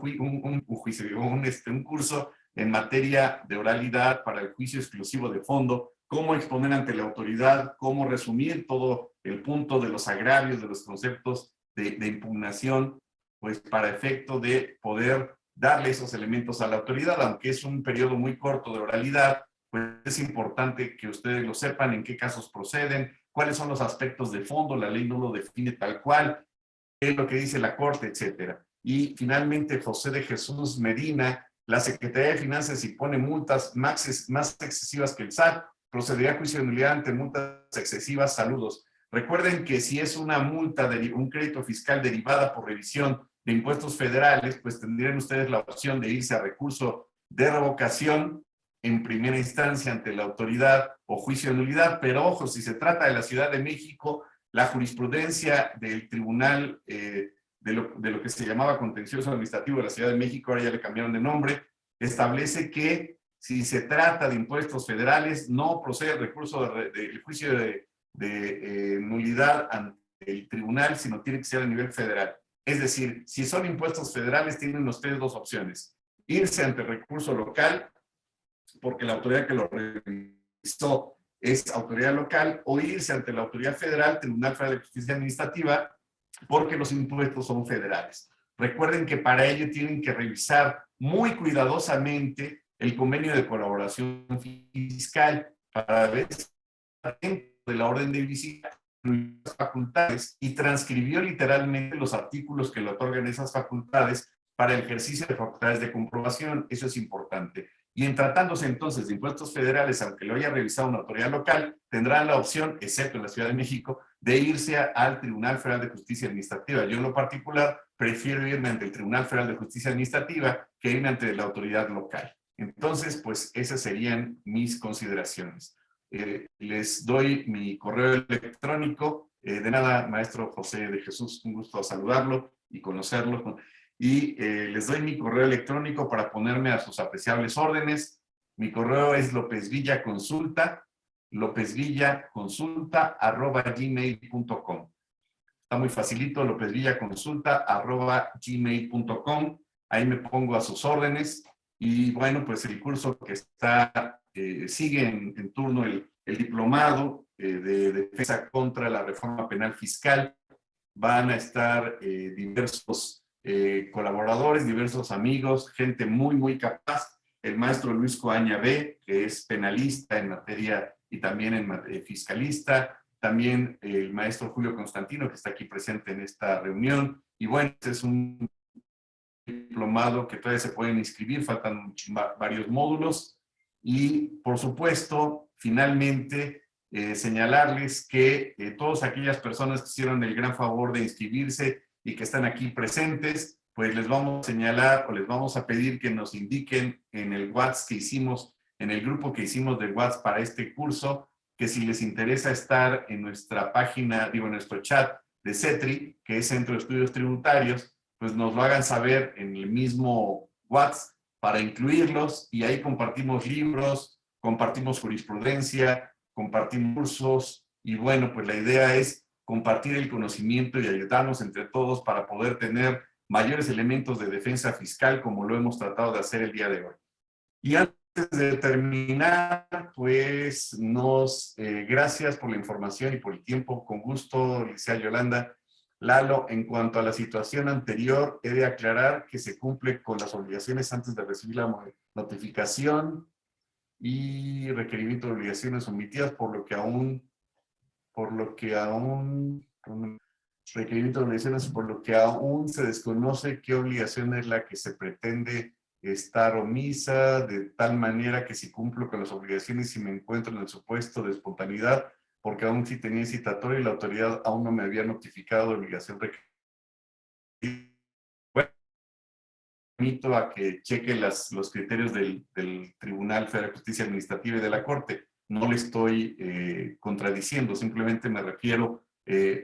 curso en materia de oralidad para el juicio exclusivo de fondo, cómo exponer ante la autoridad, cómo resumir todo el punto de los agravios, de los conceptos de impugnación, pues para efecto de poder darle esos elementos a la autoridad, aunque es un periodo muy corto de oralidad, pues es importante que ustedes lo sepan, en qué casos proceden, cuáles son los aspectos de fondo, la ley no lo define tal cual, qué es lo que dice la Corte, etcétera. Y finalmente, José de Jesús Medina, la Secretaría de Finanzas, si pone multas más excesivas que el SAT, procederá a juicio de nulidad ante multas excesivas. Saludos. Recuerden que si es una multa de un crédito fiscal derivada por revisión de impuestos federales, pues tendrían ustedes la opción de irse a recurso de revocación en primera instancia ante la autoridad o juicio de nulidad. Pero ojo, si se trata de la Ciudad de México, la jurisprudencia del tribunal de lo que se llamaba contencioso administrativo de la Ciudad de México, ahora ya le cambiaron de nombre, establece que si se trata de impuestos federales, no procede el recurso del juicio de nulidad ante el tribunal, sino tiene que ser a nivel federal. Es decir, si son impuestos federales, tienen ustedes 2 opciones. Irse ante el recurso local, porque la autoridad que lo revisó es autoridad local, o irse ante la autoridad federal, Tribunal Federal de Justicia Administrativa, porque los impuestos son federales. Recuerden que para ello tienen que revisar muy cuidadosamente el convenio de colaboración fiscal para ver si dentro de la orden de visita las facultades y transcribió literalmente los artículos que le otorgan esas facultades para el ejercicio de facultades de comprobación. Eso es importante. Y en tratándose entonces de impuestos federales, aunque lo haya revisado una autoridad local, tendrán la opción, excepto en la Ciudad de México, de irse al Tribunal Federal de Justicia Administrativa. Yo en lo particular prefiero irme ante el Tribunal Federal de Justicia Administrativa que irme ante la autoridad local. Entonces, pues esas serían mis consideraciones. Les doy mi correo electrónico. De nada, maestro José de Jesús, un gusto saludarlo y conocerlo. Y les doy mi correo electrónico para ponerme a sus apreciables órdenes. Mi correo es lopezvillaconsulta@gmail.com. Está muy facilito, lopezvillaconsulta@gmail.com. Ahí me pongo a sus órdenes. Y bueno, pues el curso que está, sigue en turno el diplomado de defensa contra la reforma penal fiscal. Van a estar diversos colaboradores, diversos amigos, gente muy, muy capaz. El maestro Luis Coaña B, que es penalista en materia y también en fiscalista. También el maestro Julio Constantino, que está aquí presente en esta reunión. Y bueno, este es un diplomado que todavía se pueden inscribir, faltan varios módulos. Y por supuesto, finalmente, señalarles que todas aquellas personas que hicieron el gran favor de inscribirse y que están aquí presentes, pues les vamos a señalar o les vamos a pedir que nos indiquen en el WhatsApp que hicimos, en el grupo que hicimos del WhatsApp para este curso, que si les interesa estar en nuestra página, en nuestro chat de CETRI, que es Centro de Estudios Tributarios, pues nos lo hagan saber en el mismo WhatsApp para incluirlos, y ahí compartimos libros, compartimos jurisprudencia, compartimos cursos, y bueno, pues la idea es compartir el conocimiento y ayudarnos entre todos para poder tener mayores elementos de defensa fiscal, como lo hemos tratado de hacer el día de hoy. Y antes de terminar, pues gracias por la información y por el tiempo. Con gusto, Licenciada Yolanda. Lalo, en cuanto a la situación anterior, he de aclarar que se cumple con las obligaciones antes de recibir la notificación y requerimiento de obligaciones omitidas, requerimiento de obligaciones, por lo que aún se desconoce qué obligación es la que se pretende estar omisa, de tal manera que si cumplo con las obligaciones y me encuentro en el supuesto de espontaneidad, porque aún sí tenía citatorio y la autoridad aún no me había notificado de obligación requerida. Bueno, invito a que cheque los criterios del Tribunal Federal de Justicia Administrativa y de la Corte. No le estoy contradiciendo, simplemente me refiero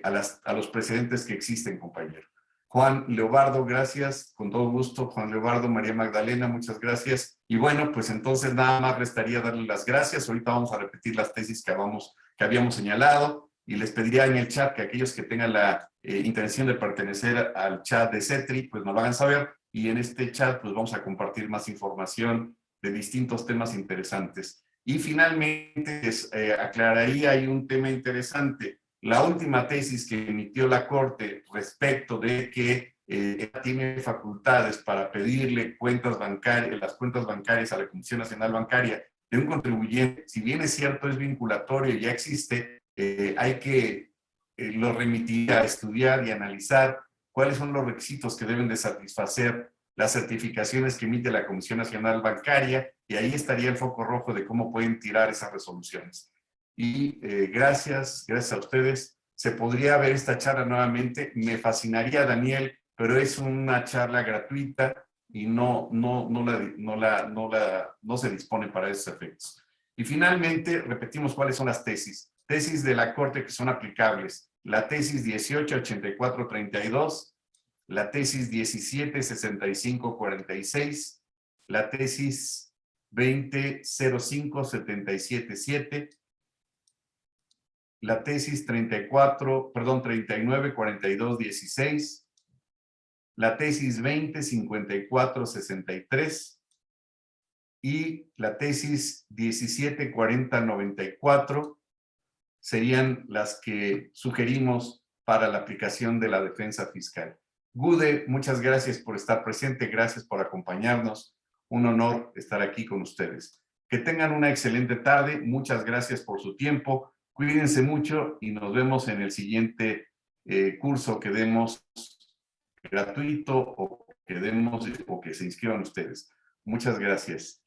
a los precedentes que existen, compañero. Juan Leobardo, gracias, con todo gusto. Juan Leobardo, María Magdalena, muchas gracias. Y bueno, pues entonces nada más restaría darle las gracias. Ahorita vamos a repetir las tesis que habíamos señalado, y les pediría en el chat que aquellos que tengan la intención de pertenecer al chat de CETRI, pues nos lo hagan saber, y en este chat pues vamos a compartir más información de distintos temas interesantes. Y finalmente aclararía ahí un tema interesante. La última tesis que emitió la Corte respecto de que tiene facultades para pedirle las cuentas bancarias a la Comisión Nacional Bancaria de un contribuyente, si bien es cierto, es vinculatorio y ya existe, hay que lo remitir a estudiar y analizar cuáles son los requisitos que deben de satisfacer las certificaciones que emite la Comisión Nacional Bancaria, y ahí estaría el foco rojo de cómo pueden tirar esas resoluciones. Y gracias a ustedes. Se podría ver esta charla nuevamente, me fascinaría, Daniel, pero es una charla gratuita y no se dispone para esos efectos. Y finalmente, repetimos cuáles son las tesis. Tesis de la Corte que son aplicables. La tesis 1884-32, la tesis 1765-46, la tesis 2005-77-7, la tesis 39-42-16, la tesis 20-54-63 y la tesis 17-40-94 serían las que sugerimos para la aplicación de la defensa fiscal. Gude, muchas gracias por estar presente, gracias por acompañarnos. Un honor estar aquí con ustedes. Que tengan una excelente tarde, muchas gracias por su tiempo, cuídense mucho y nos vemos en el siguiente curso que demos gratuito o que demos o que se inscriban ustedes. Muchas gracias.